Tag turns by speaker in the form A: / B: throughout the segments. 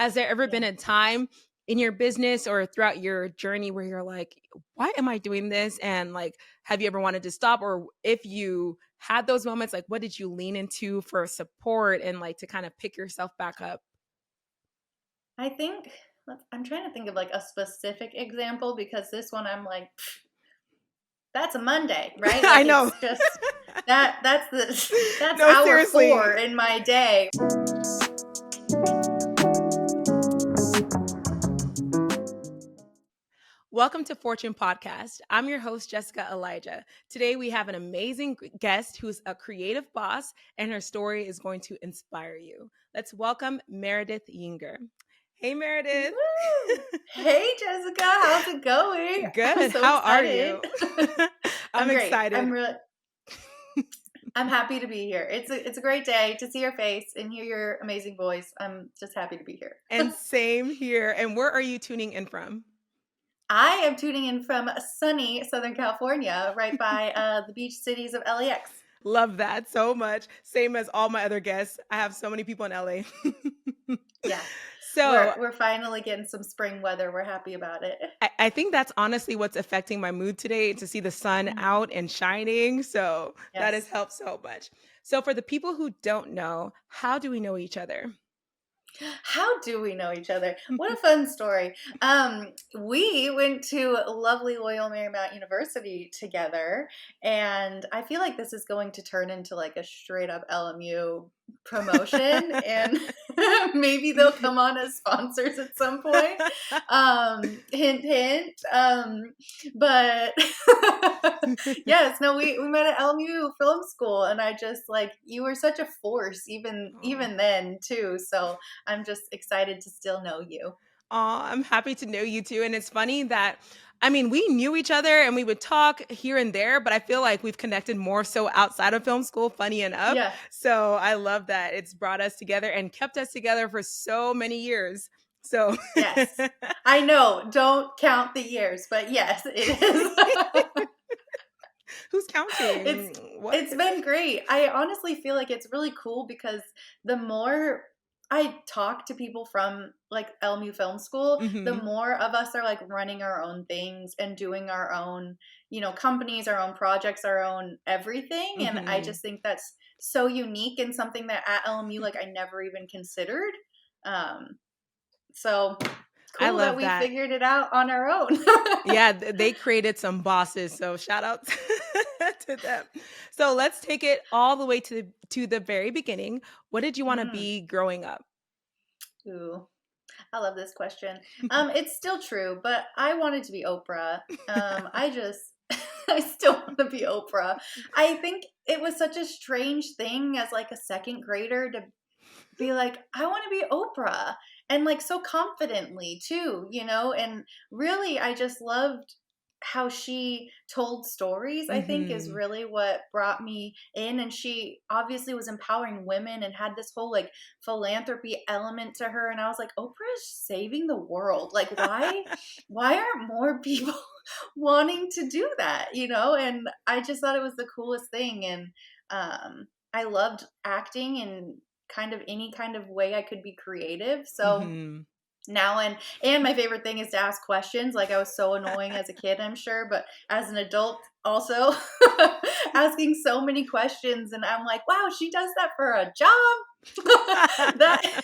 A: Has there ever been
B: Yeah.
A: a time in your business or throughout your journey where you're like, why am I doing this? And like, have you ever wanted to stop? Or if you had those moments, like, what did you lean into for support and like to kind of pick yourself back up?
B: I think I'm trying to think of like a specific example because this one I'm like, that's a Monday, right?
A: I
B: Like
A: know.
B: it's just that's
A: No,
B: hour
A: seriously.
B: 4 in my day.
A: Welcome to Fortune Podcast. I'm your host, Jessica Elijah. Today, we have an amazing guest who's a creative boss, and her story is going to inspire you. Let's welcome Meredith Yinger. Hey, Meredith.
B: Woo! Hey Jessica, how's it going? I'm
A: Good.
B: so
A: How are
B: excited.
A: you? I'm
B: I'm great.
A: excited.
B: I'm happy to be here. It's a great day to see your face and hear your amazing voice. I'm just happy to be here.
A: And same here. And where are you tuning in from?
B: I am tuning in from sunny Southern California, right by the beach cities of LAX.
A: Love that so much. Same as all my other guests. I have so many people in LA.
B: Yeah.
A: So
B: We're finally getting some spring weather. We're happy about it.
A: I think that's honestly what's affecting my mood today, to see the sun
B: Mhm.
A: out and shining. So that has
B: Yes.
A: helped so much. So for the people who don't know, how do we know each other?
B: How do we know each other? What a fun story. We went to lovely Loyola Marymount University together, and I feel like this is going to turn into like a straight up LMU promotion, and maybe they'll come on as sponsors at some point. Hint, hint. But yes, no, we met at LMU Film School, and I just like you were such a force
A: Oh.
B: even then too. So I'm just excited to still know you.
A: Aw, I'm happy to know you too. And it's funny that, I mean, we knew each other and we would talk here and there, but I feel like we've connected more so outside of film school, funny enough.
B: Yeah.
A: So I love that it's brought us together and kept us together for so many years. So
B: Yes. I know. Don't count the years, but yes, it is.
A: who's
B: it's
A: counting? What?
B: it's been great. I honestly feel like it's really cool because the more I talk to people from like LMU Film School, the
A: Hmm.
B: more of us are like running our own things and doing our own, companies, our own projects, our own everything. And I
A: Hmm.
B: just think that's so unique and something that at LMU like I never even considered. Um, so
A: I
B: cool that
A: love
B: we
A: that.
B: figured it out on our own.
A: Yeah, they created some bosses, so shout out to them. So let's take it all the way to the very beginning. What did you want to
B: Mm.
A: be growing up?
B: Ooh. I love this question. It's still true, but I wanted to be Oprah. I just, I still want to be Oprah. I think it was such a strange thing as like a second grader to be like, I want to be Oprah. And like so confidently too, and really I just loved how she told stories. I think is
A: Hmm.
B: really what brought me in, and she obviously was empowering women and had this whole like philanthropy element to her, and I was like, Oprah is saving the world. Like why aren't more people wanting to do that, and I just thought it was the coolest thing. And I loved acting and kind of any kind of way I could be creative. So
A: Hmm.
B: now and my favorite thing is to ask questions. Like I was so annoying as a kid, I'm sure, but as an adult also asking so many questions, and I'm like, wow, she does that for a job. that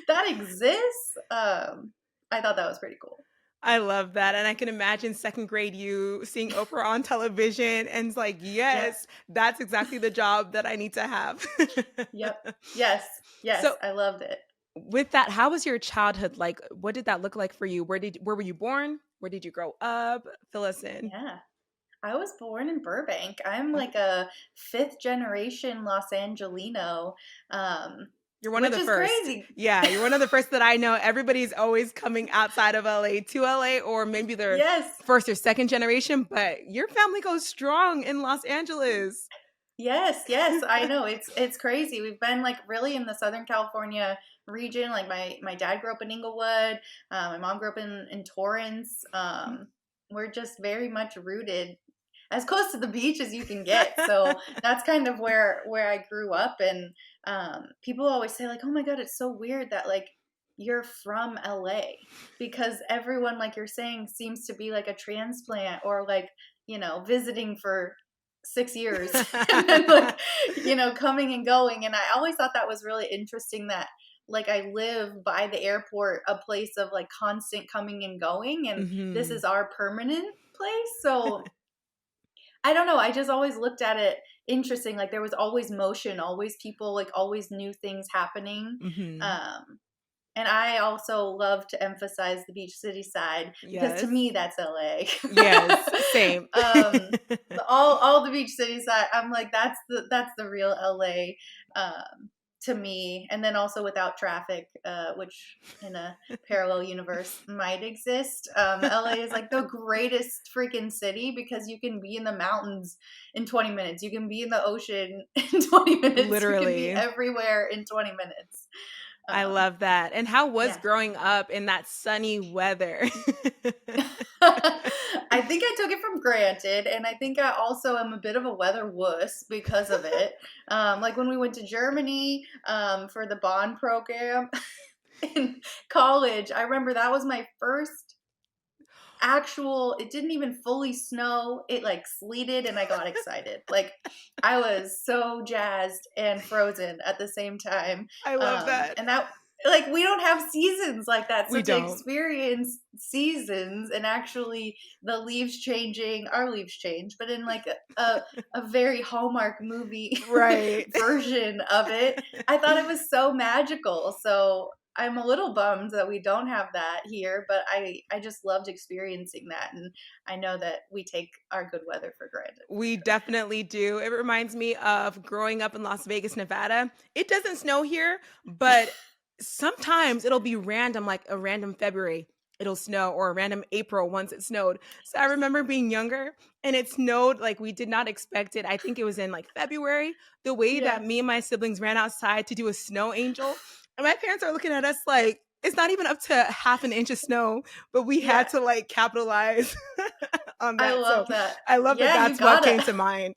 B: that exists. I thought that was pretty cool.
A: I love that. And I can imagine second grade you seeing Oprah on television and it's like,
B: Yep.
A: yes, that's exactly the job that I need to have.
B: Yep. Yes. Yes.
A: So
B: I loved it.
A: with that, how was your childhood like? What did that look like for you? Where were you born? Where did you grow up? Fill us in.
B: Yeah. I was born in Burbank. I'm
A: Oh,
B: like a fifth generation Los Angelino,
A: you're one of
B: which
A: the
B: is
A: first.
B: crazy.
A: Yeah, you're one of the first that I know. Everybody's always coming outside of LA to LA, or maybe they're
B: Yes.
A: first or second generation, but your family goes strong in Los Angeles.
B: Yes, yes, I know. It's crazy. We've been like really in the Southern California region. Like my dad grew up in Inglewood. My mom grew up in Torrance. We're just very much rooted as close to the beach as you can get. So that's kind of where I grew up. And people always say like, "Oh my God, it's so weird that like you're from LA, because everyone, like you're saying, seems to be like a transplant or like, visiting for 6 years and then like, coming and going. And I always thought that was really interesting that like I live by the airport, a place of like constant coming and going, and this
A: Mhm.
B: is our permanent place. So I don't know. I just always looked at it interesting. Like there was always motion, always people, like always new things happening.
A: Mhm.
B: Um, and I also love to emphasize the beach city side because to
A: Yes.
B: me that's LA.
A: Yes, same.
B: All the beach city side, I'm like that's the real LA to me. And then also without traffic, which in a parallel universe might exist. LA is like the greatest freaking city because you can be in the mountains in 20 minutes. You can be in the ocean in 20 minutes. You can be
A: Literally.
B: everywhere in 20 minutes.
A: I
B: Um,
A: love that. And how was
B: yeah.
A: growing up in that sunny weather?
B: I think I took it for granted, and I think I also am a bit of a weather wuss because of it. Like when we went to Germany for the bond program in college, I remember that was my first actual. It didn't even fully snow. It like sleeted, and I got excited. Like I was so jazzed and frozen at the same time.
A: I love that.
B: And that like we don't have seasons like that. So
A: We
B: to
A: don't.
B: experience seasons and actually the leaves changing, our leaves change, but in like a very Hallmark movie
A: Right.
B: version of it, I thought it was so magical. So I'm a little bummed that we don't have that here, but I just loved experiencing that, and I know that we take our good weather for granted for
A: We
B: sure.
A: definitely do. It reminds me of growing up in Las Vegas, Nevada. It doesn't snow here, but sometimes it'll be random, like a random February, it'll snow, or a random April once it snowed. So I remember being younger and it snowed like we did not expect it. I think it was in like February. The way
B: Yeah.
A: that me and my siblings ran outside to do a snow angel, and my parents are looking at us like, it's not even up to half an inch of snow, but we
B: Yeah.
A: had to like capitalize on
B: I
A: that. So
B: love that.
A: I love that
B: Yeah, you
A: that's what
B: gotta.
A: came to mind.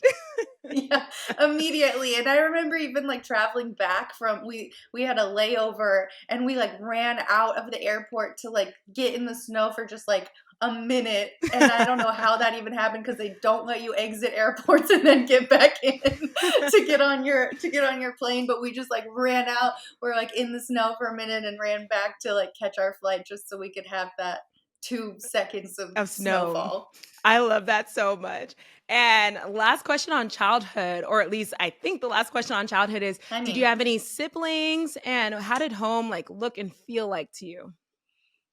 B: Yeah, immediately. And I remember even like traveling back from we had a layover and we like ran out of the airport to like get in the snow for just like a minute. And I don't know how that even happened because they don't let you exit airports and then get back in to get on your plane. But we just like ran out. We're like in the snow for a minute and ran back to like catch our flight just so we could have that 2 seconds of
A: Of snow.
B: snowfall.
A: I love that so much. And last question on childhood, or at least I think the last question on childhood is, did you
B: Honey.
A: have any siblings and how did home like look and feel like to you?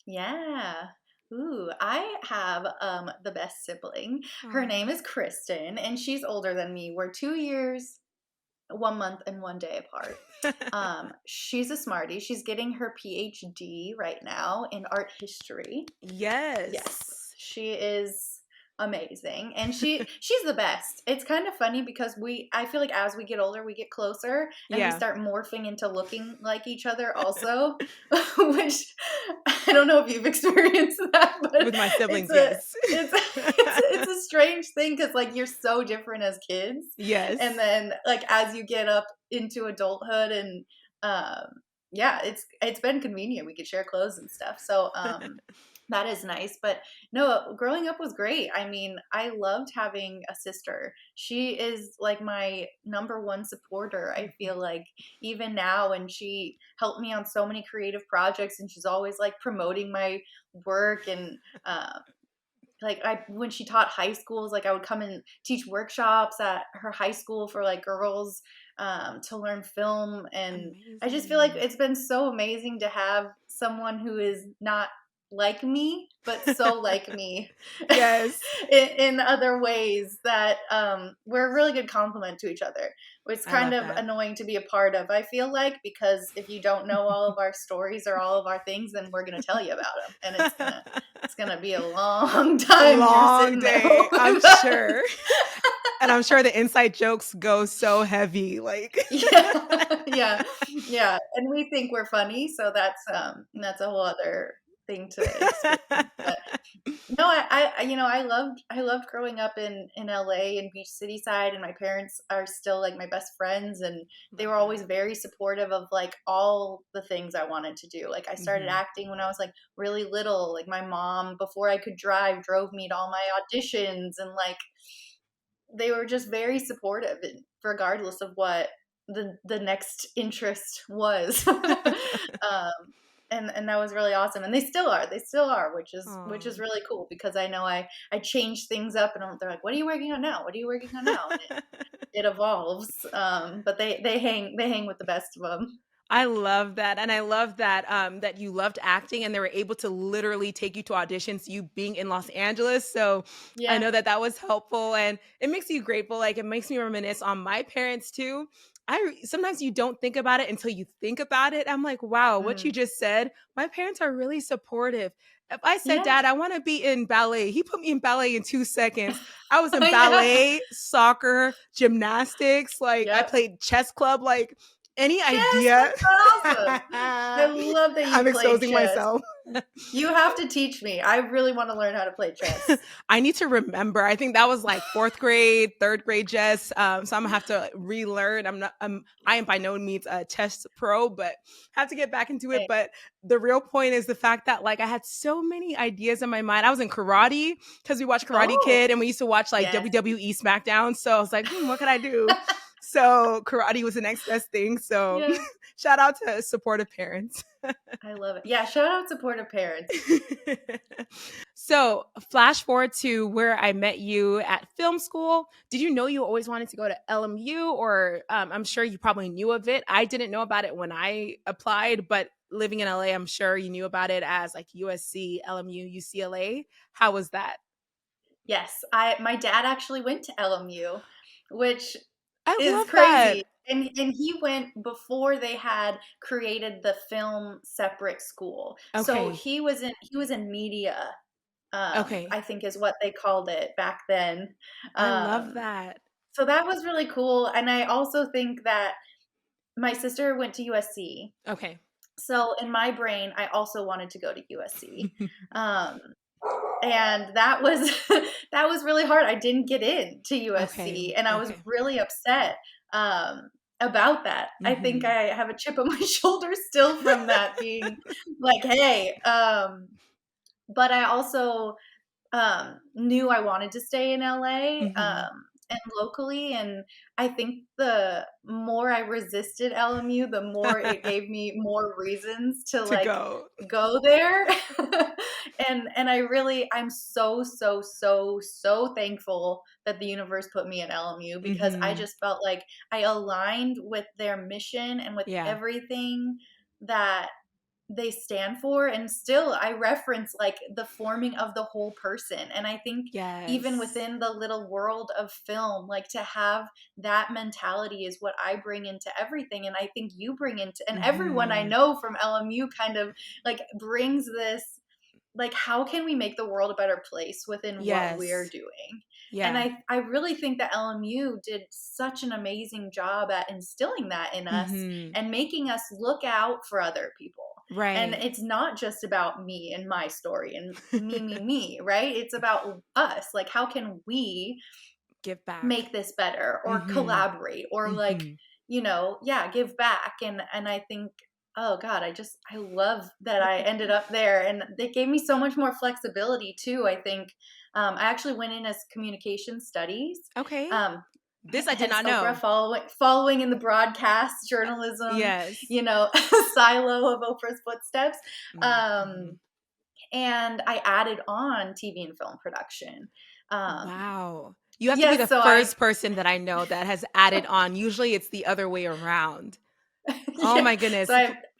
B: Yeah. Ooh, I have the best sibling. Her name
A: Aw.
B: is Kristen, and she's older than me. We're 2 years, 1 month, and 1 day apart. She's a smartie. She's getting her PhD right now in art history. Yes,
A: Yes.
B: she is amazing, and she's the best. It's kind of funny because I feel like as we get older we get closer and we
A: Yeah.
B: start morphing into looking like each other also, which I don't know if you've experienced that, but
A: With my
B: it's
A: siblings,
B: a
A: yes.
B: it's it's a strange thing because like you're so different as kids, and
A: Yes.
B: then like as you get up into adulthood and yeah, it's been convenient. We could share clothes and stuff. So that is nice. But no, growing up was great. I mean, I loved having a sister. She is like my number one supporter. I feel like even now, and she helped me on so many creative projects, and she's always like promoting my work and like I when she taught high schools, like I would come and teach workshops at her high school for like girls to learn film, and I just feel like
A: Amazing.
B: it's been so amazing to have someone who is not like me but so like me
A: Yes.
B: in other ways that we're a really good complement to each other. It's
A: I
B: kind
A: love
B: of
A: that.
B: annoying to be a part of, I feel like, because if you don't know all of our stories or all of our things, then we're going to tell you about them, and it's gonna be a long time you're
A: Long
B: sitting there
A: day, I'm
B: with us.
A: sure. And I'm sure the inside jokes go so heavy, like
B: Yeah, yeah, yeah. And we think we're funny, so that's a whole other thing to experience. But no, I loved growing up in LA and Beach City side, and my parents are still like my best friends, and they
A: Love
B: were always
A: that.
B: very supportive of like all the things I wanted to do. Like I started
A: Mhm.
B: acting when I was like really little. Like my mom, before I could drive, drove me to all my auditions, and like they were just very supportive, regardless of what the next interest was. And that was really awesome, and they still are, which is
A: Aw.
B: really cool, because I know I change things up, and they're like, what are you working on now, what are you working on now, and it evolves. But they hang with the best of them.
A: I love that, and I love that, that you loved acting and they were able to literally take you to auditions, you being in Los Angeles, so I
B: Yeah.
A: know that that was helpful, and it makes you grateful, like, it makes me reminisce on my parents too. Sometimes you don't think about it until you think about it. I'm like, "Wow, what you
B: Mm.
A: just said, my parents are really supportive." If I said,
B: Yeah.
A: "Dad, I wanna be in ballet," he put me in ballet in 2 seconds. I was in
B: I know.
A: ballet, soccer, gymnastics, like, I
B: Yep.
A: played chess club, like, any
B: Yes,
A: idea?
B: that's awesome. I love that you
A: I'm
B: played
A: exposing
B: chess.
A: myself.
B: You have to teach me. I really want to learn how to play chess.
A: I need to remember. I think that was like 4th grade, 3rd grade chess. So I'm gonna have to relearn. I am by no means a chess pro, but have to get back into it.
B: Hey.
A: But the real point is the fact that like I had so many ideas in my mind. I was in karate because we watched Karate
B: Oh,
A: Kid and we used to watch like
B: yes.
A: WWE SmackDown. So I was like, what could I do? So karate was the next best thing. So
B: Yeah,
A: shout out to supportive parents.
B: I love it. Yeah, shout out supportive parents.
A: So, flash forward to where I met you at film school. Did you know you always wanted to go to LMU, or I'm sure you probably knew of it? I didn't know about it when I applied, but living in LA, I'm sure you knew about it as like USC, LMU, UCLA. How was that?
B: Yes, my dad actually went to LMU, which
A: I
B: is
A: love that.
B: crazy. And he went before they had created the film separate school. So
A: Okay.
B: he was in media,
A: Okay.
B: I think is what they called it back then.
A: I love
B: Um,
A: that.
B: so that was really cool. And I also think that my sister went to USC.
A: Okay.
B: So in my brain, I also wanted to go to USC. Um, and that was that was really hard. I didn't get in to
A: Okay.
B: USC, and I was
A: Okay.
B: really upset about that. I think
A: Hmm.
B: I have a chip on my shoulder still from that, being like, hey. But I also knew I wanted to stay in LA,
A: Hmm.
B: and locally, and I think the more I resisted LMU, the more it gave me more reasons to,
A: To
B: like,
A: go.
B: go there. I'm so, so, so, so thankful that the universe put me in LMU, because I
A: Hmm.
B: just felt like I aligned with their mission and with
A: Yeah.
B: everything that they stand for. And still I reference like the forming of the whole person, and I think even
A: Yes.
B: within the little world of film, like to have that mentality is what I bring into everything, and I think you bring into, and everyone I
A: Hmm.
B: know from LMU kind of like brings this, like, how can we make the world a better place within what we're
A: Yes.
B: doing. And
A: Yeah.
B: I really think that LMU did such an amazing job at instilling that in us
A: Mhm.
B: and making us look out for other people. And
A: Right.
B: it's not just about me and my story and me, right? It's about us. Like, how can we
A: Give back.
B: make this better, or
A: Mhm.
B: collaborate, or like,
A: Mhm.
B: yeah, give back. And I think, oh god, I love that I ended up there, and they gave me so much more flexibility too, I think. I actually went in as communication studies,
A: Okay.
B: um,
A: This I did
B: hence
A: not
B: Oprah,
A: know.
B: following in the broadcast journalism,
A: Yes.
B: silo of Oprah's footsteps. um,
A: Mhm.
B: and I added on TV and film production.
A: Wow. You have to be the
B: Yes, so I
A: first person that I know that has added on. Usually it's the other way around. Oh
B: yeah,
A: my
B: so
A: goodness.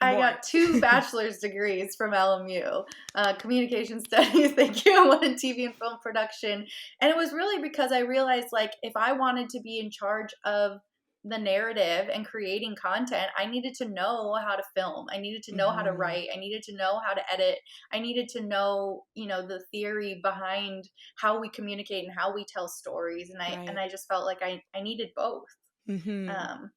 B: I
A: More.
B: got 2 bachelor's degrees from LMU, communication studies, thank you, and one in TV and film production. And it was really because I realized, like, if I wanted to be in charge of the narrative and creating content, I needed to know how to film. I needed to know how to
A: Mhm.
B: write. I needed to know how to edit. I needed to know, the theory behind how we communicate and how we tell stories. And I
A: Right.
B: just felt like I needed both.
A: Mhm.
B: Um,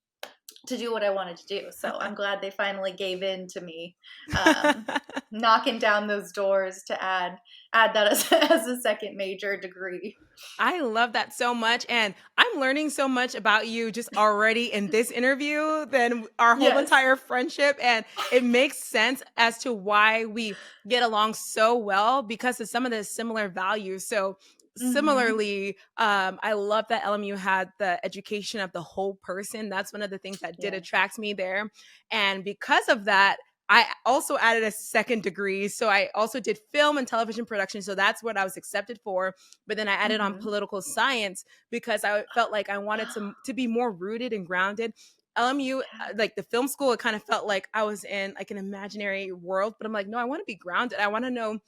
B: to do what I wanted to do. So I'm glad they finally gave in to me, um, knocking down those doors to add that as, as a second major degree.
A: I love that so much. And I'm learning so much about you just already in this interview than our whole
B: Yes.
A: entire friendship. And it makes sense as to why we get along so well because of some of the similar values. So,
B: Hmm.
A: similarly, I love that LMU had the education of the whole person. That's one of the things that did
B: Yeah.
A: attract me there. And because of that, I also added a second degree. So I also did film and television production. So that's what I was accepted for, but then I added on
B: Hmm.
A: political science because I felt like I wanted to be more rooted and grounded. LMU,
B: Yeah.
A: like the film school, it kind of felt like I was in like an imaginary world, but I'm like, no, I want to be grounded. I want to know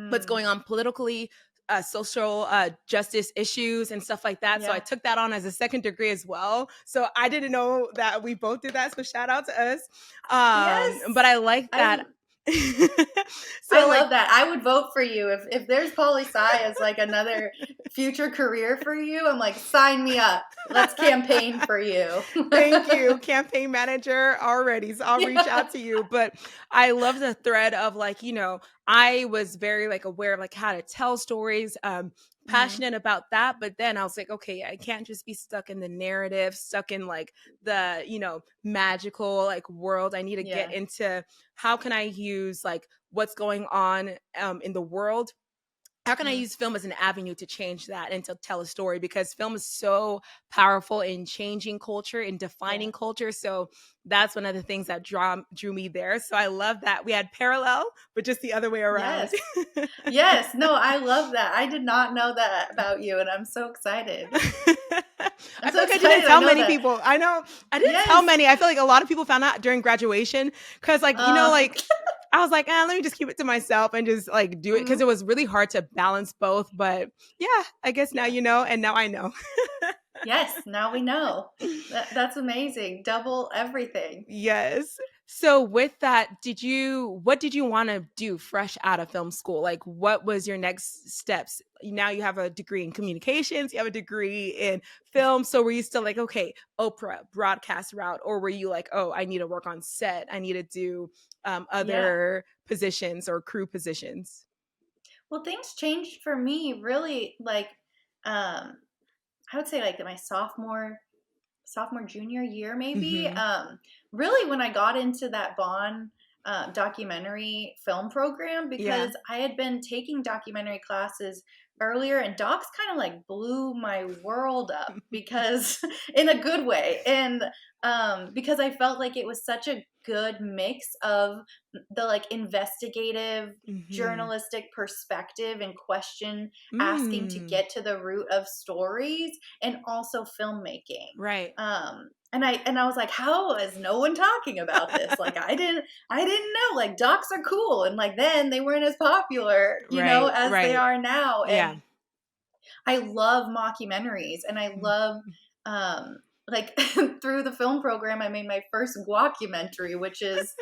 A: what's
B: Mm.
A: going on politically, social justice issues and stuff like that. So I
B: Yeah.
A: took that on as a second degree as well. So I didn't know that we both did that. So shout out to us. But
B: Yes.
A: I like
B: I
A: that.
B: I
A: So like
B: love that. I would vote for you if there's poli sci as like another future career for you. I'm like, sign me up. Let's campaign for you.
A: thank you, campaign manager already. So I'll reach
B: Yeah.
A: out to you. But I love the thread of like, I was very like aware of like how to tell stories,
B: Hmm.
A: passionate about that. But then I was like, okay, I can't just be stuck in the narrative, stuck in like the, magical like world. I need to get
B: Yeah.
A: into how can I use like what's going on in the world, how can I
B: Mm.
A: use film as an avenue to change that and to tell a story? Because film is so powerful in changing culture and
B: Yeah.
A: defining culture. So that's one of the things that drew me there. So I love that we had parallel, but just the other way around.
B: Yes. Yes. No, I love that. I did not know that about you, and I'm so excited. I'm
A: I feel
B: so
A: like I didn't
B: excited I
A: tell
B: know
A: many
B: that.
A: people. I know I didn't tell
B: Yes.
A: many. I feel like a lot of people found out during graduation because, like,
B: Uh,
A: like I was like, let me just keep it to myself and just like do it because
B: mhm.
A: it was really hard to balance both. But yeah, I guess now
B: Yeah.
A: you know, and now I know.
B: Yes, now we know. That's amazing. Double everything.
A: Yes. So with that, what did you want to do fresh out of film school? Like what was your next steps? Now you have a degree in communications, you have a degree in film. So were you still like, okay, Oprah, broadcast route, or were you like, oh, I need to work on set. I need to do
B: Yeah.
A: other positions or crew positions?
B: Well, things changed for me really like um I would say like my sophomore junior year maybe,
A: Mm-hmm.
B: really when I got into that Bond documentary film program,
A: Yeah.
B: because I had been taking documentary classes earlier, and docs kind of like blew my world up because in a good way, and because I felt like it was such a good mix of the like investigative
A: Mm-hmm.
B: journalistic perspective and question asking to
A: Mm.
B: get to the root of stories, and also filmmaking.
A: Right.
B: And I was like, how is no one talking about this? Like I didn't know. Like docs are cool, and like then they weren't as popular,
A: Right.
B: as they
A: Right.
B: are now.
A: Yeah.
B: And I love mockumentaries, and I love like through the film program I made my first guacumentary, which is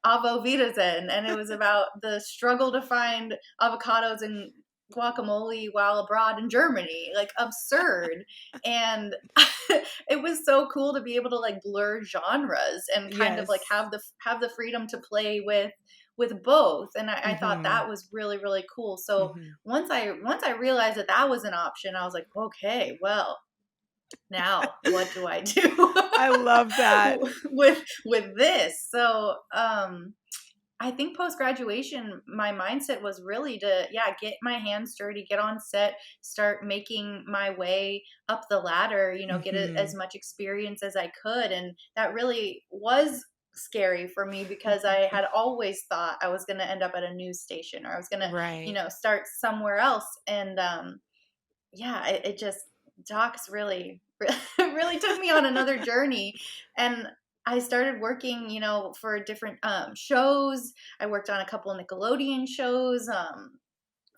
B: Avo Wiedersehen, and it was about the struggle to find avocados and guacamole while abroad in Germany. Like absurd. And it was so cool to be able to like blur genres and kind of like
A: Yes.
B: have the freedom to play with both. And I thought
A: Mm-hmm.
B: that was really, really cool. So
A: Mm-hmm.
B: once I realized that that was an option, I was like, okay, well, now what do I do
A: I love that.
B: with this? So I think post graduation, my mindset was really to, yeah, get my hands dirty, get on set, start making my way up the ladder, get as
A: Mhm.
B: much experience as I could. And that really was scary for me because I had always thought I was going to end up at a news station, or I was going to,
A: Right.
B: start somewhere else. And yeah, it just, docs really, really took me on another journey. And I started working, for different shows. I worked on a couple of Nickelodeon shows,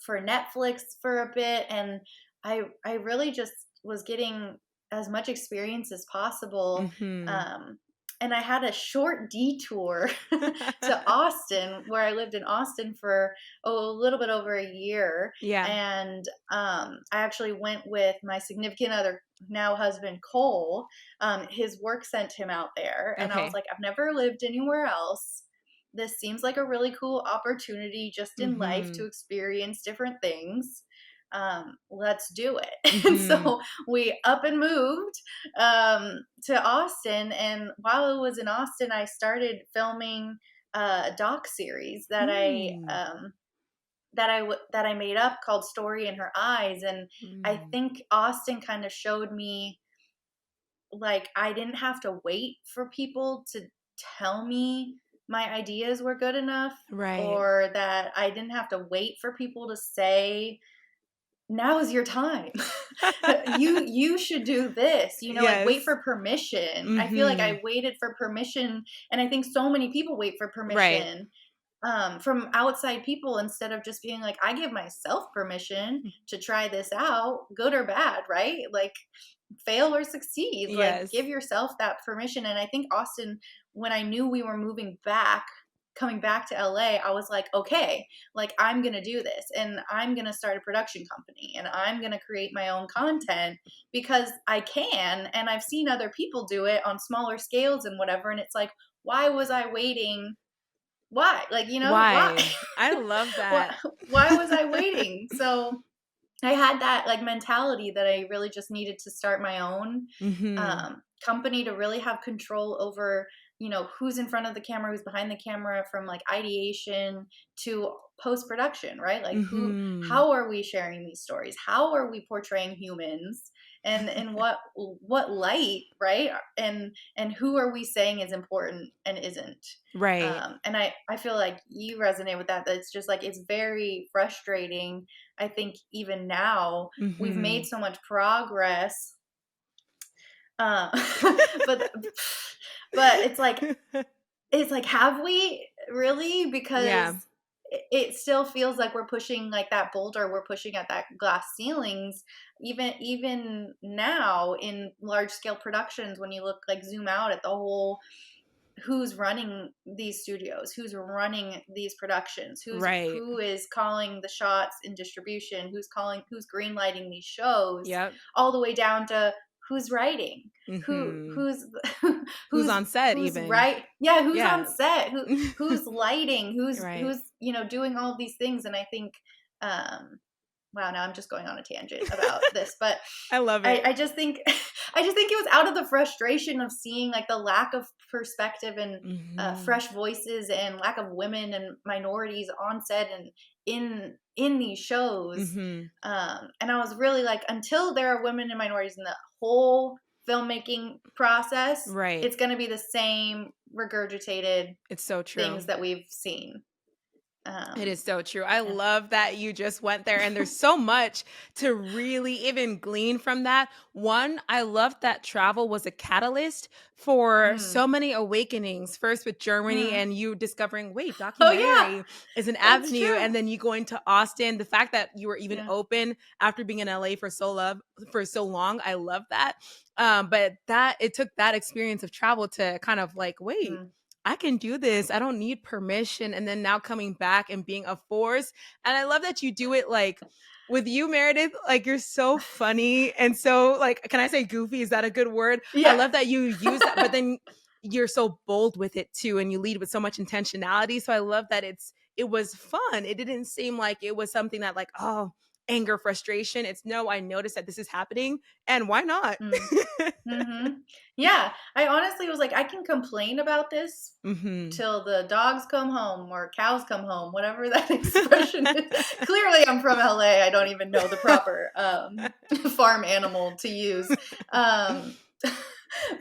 B: for Netflix for a bit, and I really just was getting as much experience as possible,
A: Mhm.
B: um, and I had a short detour to Austin, where I lived in Austin for a little bit over a year.
A: Yeah.
B: And I actually went with my significant other, now husband, Cole. His work sent him out there. And I was
A: Okay.
B: like, I've never lived anywhere else. This seems like a really cool opportunity just in life to
A: Mhm.
B: experience different things. Let's do it. And
A: Mhm.
B: so we up and moved to Austin. And while I was in Austin, I started filming a doc series
A: Mm.
B: that I made up called Story in Her Eyes. And I
A: Mm.
B: think Austin kind of showed me, like, I didn't have to wait for people to tell me my ideas were good enough,
A: Right.
B: or that I didn't have to wait for people to say, now is your time. You should do this, like, wait
A: Yes.
B: for permission. I feel like I
A: Mhm.
B: waited for permission, and I think so many people wait for
A: Right.
B: permission from outside people, instead of just being like, I give myself permission to try this out, good or bad, right? Like, fail or succeed, like, give
A: Yes.
B: yourself that permission. And I think Austin, when I knew we were moving back, coming back to LA, I was like, okay, like, I'm going to do this, and I'm going to start a production company, and I'm going to create my own content because I can, and I've seen other people do it on smaller scales and whatever. And it's like, why was I waiting? Why? Like, why?
A: Why? I love
B: why
A: that.
B: why was I waiting? So I had that, like, mentality that I really just needed to start my own
A: Mhm.
B: company, to really have control over, who's in front of the camera, who's behind the camera, from like ideation to post production, right? Like,
A: Mhm.
B: how are we sharing these stories? How are we portraying humans? And in what light, right? And who are we saying is important and isn't?
A: Right.
B: And I feel like you resonate with that. That it's just like, it's very frustrating. I think even now we've made
A: Mhm.
B: so much progress, uh, but it's like, have we really? Because
A: Yeah.
B: it still feels like we're pushing, like, that boulder, we're pushing at that glass ceilings, even now in large scale productions. When you look, like, zoom out at the whole, who's running these studios, who's running these productions,
A: Right.
B: who is calling the shots in distribution, who's green lighting these shows,
A: Yep.
B: all the way down to who's writing,
A: Mhm.
B: who's
A: Who's on set
B: who's
A: even.
B: right, yeah, who's on
A: Yeah.
B: set, who's lighting,
A: Right.
B: who's doing all of these things. And I think, um wow, now I'm just going on a tangent about this, but
A: I love
B: I,
A: it.
B: I just think I just think it was out of the frustration of seeing, like, the lack of perspective and
A: Mhm.
B: fresh voices, and lack of women and minorities on set and in these shows.
A: Mhm.
B: And I was really like, until there are women and minorities in the whole filmmaking process,
A: Right.
B: it's going to be the same regurgitated
A: It's so true.
B: things that we've seen.
A: It
B: Um,
A: is so true. I
B: yeah.
A: love that you just went there, and there's so much to really even glean from that. One, I love that travel was a catalyst for
B: Mm.
A: so many awakenings. First with Germany,
B: Mm.
A: and you discovering, wait,
B: Oh yeah,
A: documentary is an
B: that's
A: avenue,
B: true.
A: and then you going to Austin. The fact that you were even
B: Yeah.
A: open after being in LA for so long, I love that. But that it took that experience of travel to kind of like, wait,
B: Mm.
A: I can do this. I don't need permission. And then now coming back and being a force. And I love that you do it like with you, Meredith. Like, you're so funny. And so, like, can I say goofy? Is that a good word? I
B: Yeah.
A: love that you use that, but then you're so bold with it too. And you lead with so much intentionality. So I love that it was fun. It didn't seem like it was something that, like, oh, anger, frustration. It's no, I noticed that this is happening. And why not?
B: Mm. Mhm. Yeah, I honestly was like, I can complain about this
A: hmm
B: till the dogs come home or cows come home, whatever that expression is. Clearly, I'm from LA. I don't even know the proper farm animal to use. Um,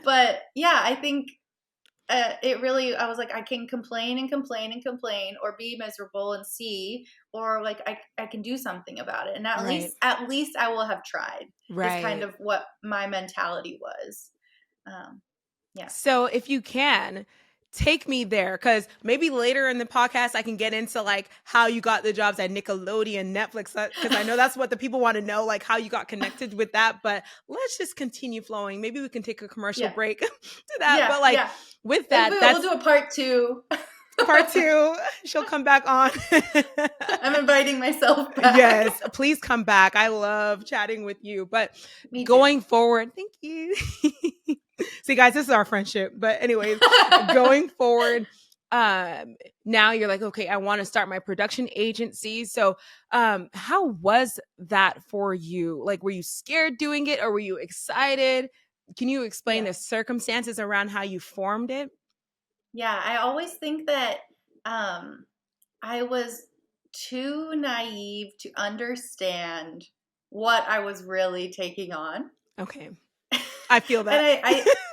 B: but yeah, I think it really, I was like, I can complain and complain and complain, or be miserable and see, or like, I can do something about it. And at
A: right.
B: least, at least I will have tried, is kind
A: Right.
B: of what my mentality was. Um, yeah.
A: So, if you can, take me there, because maybe later in the podcast I can get into like how you got the jobs at Nickelodeon, Netflix, because I know that's what the people want to know, like how you got connected with that. But let's just continue flowing. Maybe we can take a commercial
B: Yeah.
A: break to that.
B: Yeah.
A: But like
B: Yeah.
A: with
B: And
A: that,
B: we'll
A: that's
B: do a part 2.
A: part 2. She'll come back on.
B: I'm inviting myself back.
A: Yes, please come back. I love chatting with you. But
B: Me too.
A: going forward, thank you. See, guys, this is our friendship. But anyways, going forward, now you're like, okay, I want to start my production agency. So how was that for you? Like, were you scared doing it, or were you excited? Can you explain
B: Yeah.
A: the circumstances around how you formed it?
B: Yeah, I always think that I was too naive to understand what I was really taking on.
A: Okay. I feel
B: And
A: that.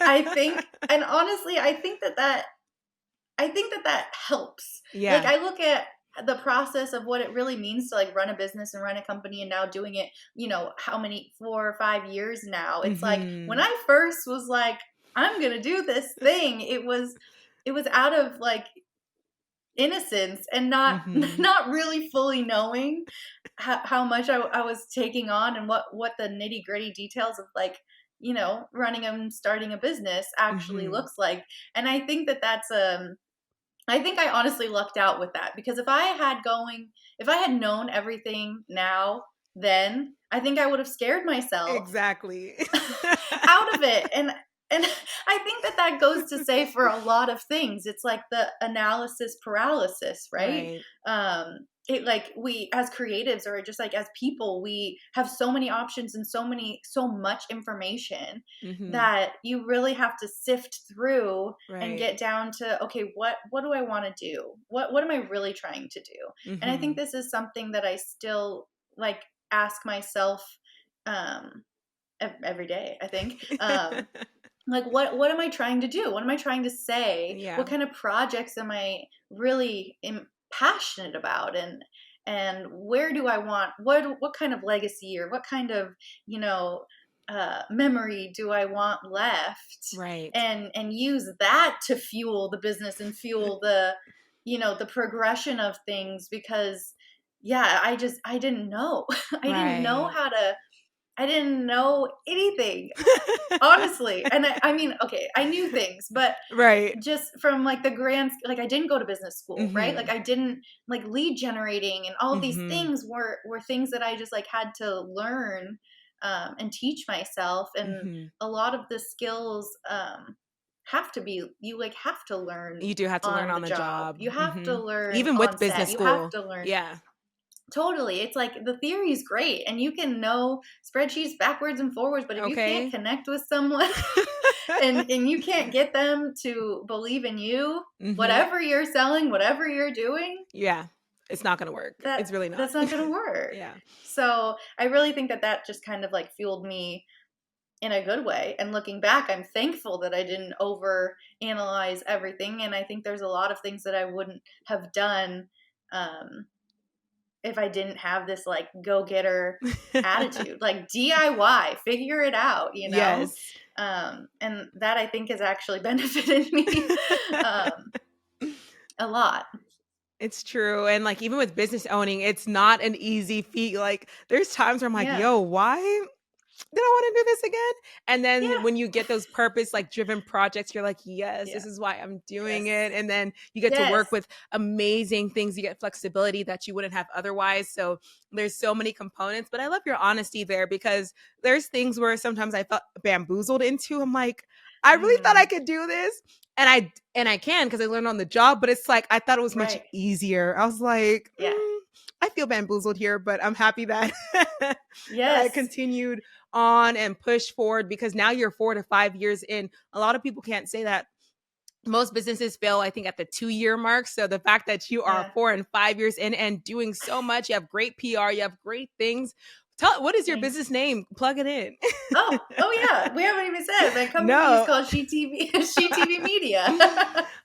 B: I think, and honestly, I think that that helps. Like,
A: Yeah.
B: I look at the process of what it really means to like run a business and run a company, and now doing it, how many, 4 or 5 years now. It's like when
A: Mhm.
B: I first was like, I'm going to do this thing, it was out of like innocence and not
A: Mhm.
B: not really fully knowing how much I was taking on, and what the nitty gritty details of like running and starting a business actually
A: Mhm.
B: looks like. And I think that that's I think I honestly lucked out with that, because if I had known everything now, then I think I would have scared myself
A: Exactly.
B: out of it. And I think that that goes to say for a lot of things. It's like the analysis paralysis, right?
A: Right.
B: It like we as creatives, or just like as people, we have so many options and so much information
A: Mhm.
B: that you really have to sift through and
A: Right.
B: get down to, okay, what do I want to do? What am I really trying to do? And I think
A: Mhm.
B: this is something that I still like ask myself um every day, I think. Like, what am I trying to do? What am I trying to say?
A: Yeah.
B: What kind of projects am I really passionate about? And where do I want, what kind of legacy, or what kind of you know memory do I want left?
A: Right.
B: And use that to fuel the business and fuel the progression of things. Because yeah, I didn't know.
A: Right.
B: I didn't know anything, honestly. And I mean, okay, I knew things, but
A: Right.
B: just from like the like I didn't go to business school, right? Like
A: Mhm.
B: I didn't, like, lead generating and all of these
A: Mhm.
B: things were things that I just like had to learn and teach myself. And
A: Mhm.
B: a lot of the skills you like have to learn
A: You do have to learn
B: on the
A: on the
B: job.
A: job.
B: You have to
A: Mhm.
B: learn
A: Even with
B: on
A: business
B: set. You have
A: school.
B: to learn.
A: Yeah.
B: Totally. It's like the theory is great and you can know spreadsheets backwards and forwards, but if you can't
A: Okay.
B: connect with someone and you can't get them to believe in you,
A: Mhm.
B: whatever you're selling, whatever you're doing,
A: Yeah. It's not gonna work.
B: that
A: It's really not.
B: that's not going to work.
A: Yeah.
B: So, I really think that that just kind of like fueled me in a good way. And looking back, I'm thankful that I didn't over analyze everything, and I think there's a lot of things that I wouldn't have done um if I didn't have this like go-getter attitude, like DIY, figure it out.
A: Yes.
B: And that I think has actually benefited me um, a lot.
A: It's true. And like even with business owning, it's not an easy feat. Like there's times where I'm like,
B: Yeah.
A: yo, why did I want to do this again? And then
B: Yeah.
A: when you get those purpose like driven projects, you're like, yes,
B: Yeah.
A: this is why I'm doing
B: Yes.
A: it. And then you get to
B: Yes.
A: work with amazing things. You get flexibility that you wouldn't have otherwise. So there's so many components. But I love your honesty there, because there's things where sometimes I felt bamboozled into. I'm like, I really thought I
B: Mm,
A: could do this. And I can, because I learned on the job, but it's like I thought it was much
B: right.
A: easier. I was like,
B: Yeah.
A: I feel bamboozled here, but I'm happy that that I
B: Yes.
A: continued on and push forward, because now you're 4 to 5 years in. A lot of people can't say that. Most businesses fail, I think, at the 2 year mark. So the fact that you are
B: Yeah.
A: 4 and 5 years in and doing so much, you have great PR, you have great things. Tell, what is your
B: Thanks.
A: business name? Plug it in.
B: Oh yeah. We haven't even said my company is
A: No.
B: called SheTV SheTV Media.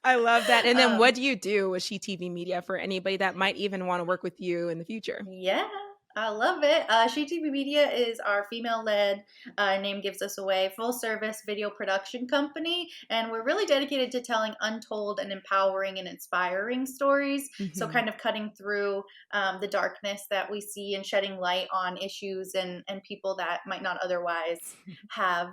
A: I love that. And then
B: um,
A: what do you do with SheTV Media for anybody that might even want to work with you in the future?
B: Yeah. I love it. SheTV Media is our female-led, name gives us away, full-service video production company, and we're really dedicated to telling untold and empowering and inspiring stories. So,
A: Mhm.
B: kind of cutting through the darkness that we see and shedding light on issues and people that might not otherwise have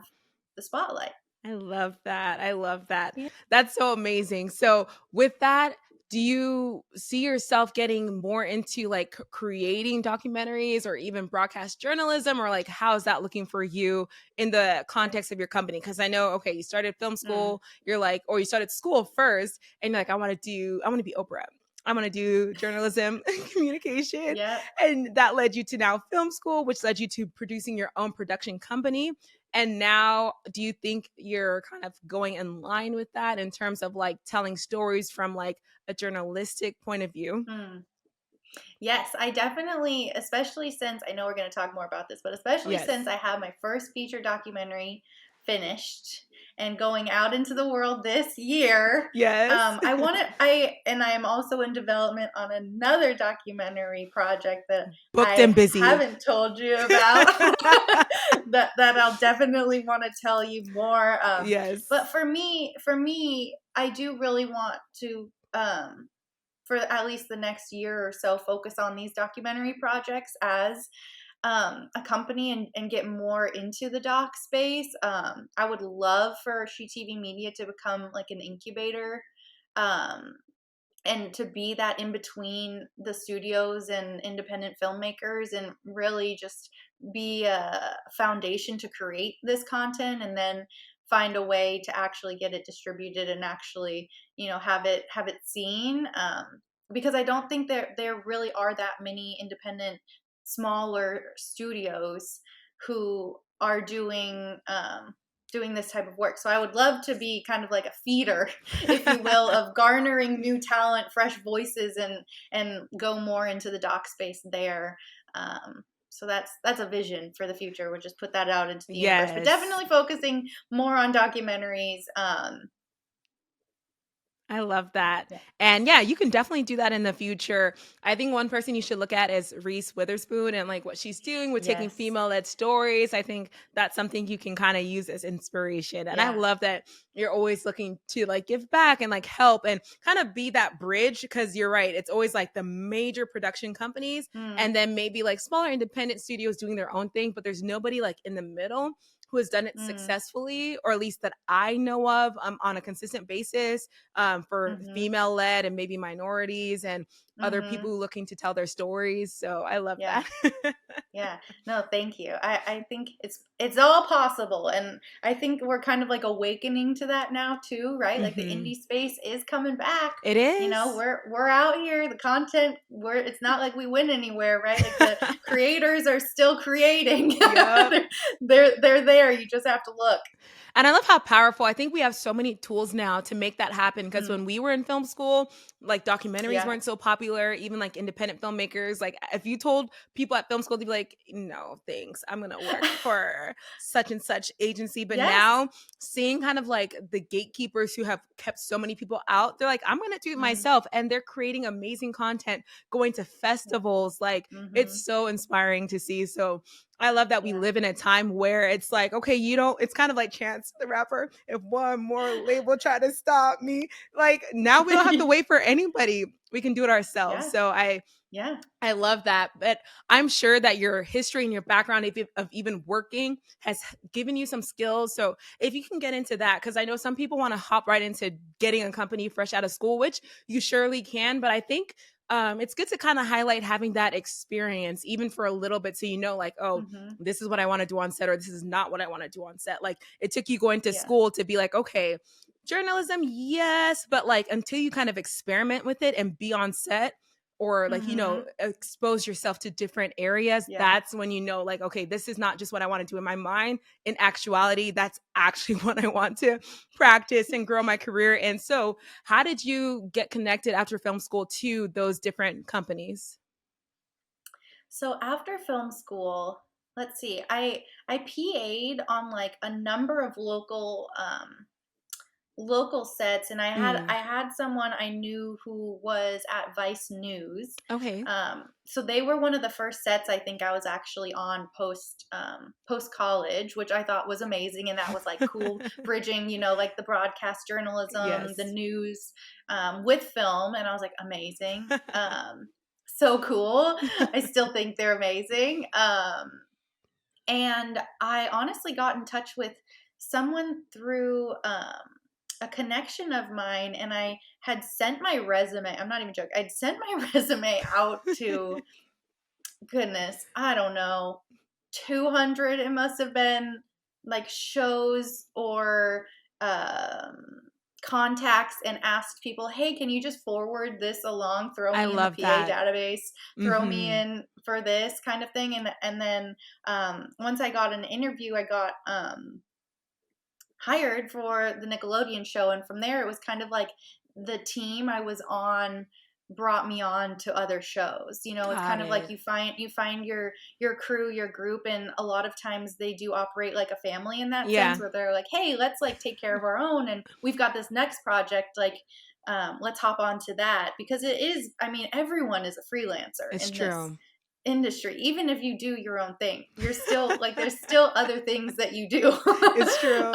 B: the spotlight.
A: I love that. I love that.
B: Yeah.
A: That's so amazing. So, with that, do you see yourself getting more into like creating documentaries or even broadcast journalism, or like how's that looking for you in the context of your company? Because I know, okay, you started film
B: Mm.
A: school, you're like, or you started school first, and you're like, I want to be Oprah. I want to do journalism and communication.
B: Yep.
A: And that led you to now film school, which led you to producing your own production company. And now, do you think you're kind of going in line with that in terms of like telling stories from like a journalistic point of view?
B: Mm. Yes, I definitely, especially since I know we're going to talk more about this, but especially since
A: Yes.
B: I have my first feature documentary finished and going out into the world this year,
A: Yes.
B: and I am also in development on another documentary project that
A: Booked and
B: I
A: busy.
B: haven't told you about that I'll definitely want to tell you more. But
A: Yes.
B: for me, I do really want to, for at least the next year or so, focus on these documentary projects as a company and get more into the doc space. I would love for SheTV Media to become like an incubator, um, and to be that in between the studios and independent filmmakers, and really just be a foundation to create this content, and then find a way to actually get it distributed and actually, have it seen. Because I don't think there really are that many independent smaller studios who are doing this type of work. So I would love to be kind of like a feeder, if you will, of garnering new talent, fresh voices, and go more into the doc space there. So that's a vision for the future. We'll just put that out into the universe, but
A: Yes.
B: definitely focusing more on documentaries.
A: I love that.
B: Yeah.
A: And yeah, you can definitely do that in the future. I think one person you should look at is Reese Witherspoon and like what she's doing with taking
B: Yes.
A: female led stories. I think that's something you can kind of use as inspiration. And I
B: Yeah.
A: love that you're always looking to like give back and like help and kind of be that bridge, because you're right. It's always like the major production companies
B: Mm,
A: and then maybe like smaller independent studios doing their own thing, but there's nobody like in the middle who has done it
B: mm,
A: successfully, or at least that I know of, on a consistent basis, for
B: mm-hmm,
A: female led and maybe minorities and other
B: mm-hmm.
A: people looking to tell their stories. So I love
B: Yeah.
A: that.
B: Yeah. No, thank you. I think it's all possible. And I think we're kind of like awakening to that now too, right? Like the
A: Hmm.
B: indie space is coming back.
A: It
B: You know,
A: is.
B: we're out here, the content, we're it's not like we went anywhere, right? Like the creators are still creating.
A: Yep.
B: They're there. You just have to look.
A: And I love how powerful. I think we have so many tools now to make that happen. Because
B: Mm,
A: when we were in film school, like documentaries
B: yeah.
A: weren't so popular, even like independent filmmakers. Like if you told people at film school, they'd be like, no, thanks. I'm going to work for such and such agency. But
B: Yes.
A: now seeing kind of like the gatekeepers who have kept so many people out, they're like, I'm going to do it
B: Mm,
A: myself. And they're creating amazing content, going to
B: yeah.
A: festivals. Like
B: Mm-hmm.
A: it's so inspiring to see. So I love that we
B: Yeah.
A: live in a time where it's like, okay, you don't, it's kind of like Chance the Rapper. If one more label try to stop me, like now we don't have to wait for anybody. We can do it ourselves.
B: Yeah.
A: So
B: Yeah.
A: I love that. But I'm sure that your history and your background of even working has given you some skills. So if you can get into that, because I know some people want to hop right into getting a company fresh out of school, which you surely can. But I think it's good to kind of highlight having that experience, even for a little bit, so you know, like, oh,
B: Mm-hmm.
A: this is what I want to do on set, or this is not what I want to do on set. Like it took you going to
B: Yeah.
A: school to be like, okay, journalism, yes, but like until you kind of experiment with it and be on set, or like,
B: Mm-hmm.
A: expose yourself to different areas,
B: Yeah.
A: that's when you know, like, okay, this is not just what I want to do in my mind. In actuality, that's actually what I want to practice and grow my career in. So how did you get connected after film school to those different companies?
B: So after film school, let's see, I PA'd on like a number of local local sets, and I
A: Mm.
B: had someone I knew who was at Vice News.
A: Okay.
B: So they were one of the first sets I think I was actually on post college, which I thought was amazing, and that was like cool bridging, like the broadcast journalism, the
A: Yes.
B: news, with film, and I was like amazing, so cool. I still think they're amazing. And I honestly got in touch with someone through a connection of mine, and I had sent my resume. I'm not even joking. I'd sent my resume out to, goodness, I don't know, 200, it must have been, like, shows or um, contacts, and asked people, hey, can you just forward this along, throw
A: I
B: me in the
A: love
B: PA
A: that.
B: database, throw me
A: Mhm.
B: in for this kind of thing. And then once I got an interview, I got hired for the Nickelodeon show, and from there it was kind of like the team I was on brought me on to other shows. It's
A: Got
B: kind of like
A: it.
B: you find your crew, your group, and a lot of times they do operate like a family in that sense,
A: Yeah,
B: where they're like, "Hey, let's like take care of our own, and we've got this next project, like let's hop on to that." Because it is, I mean, everyone is a freelancer
A: it's
B: in this
A: true.
B: industry. Even if you do your own thing, you're still like, there's still other things that you do.
A: It's true.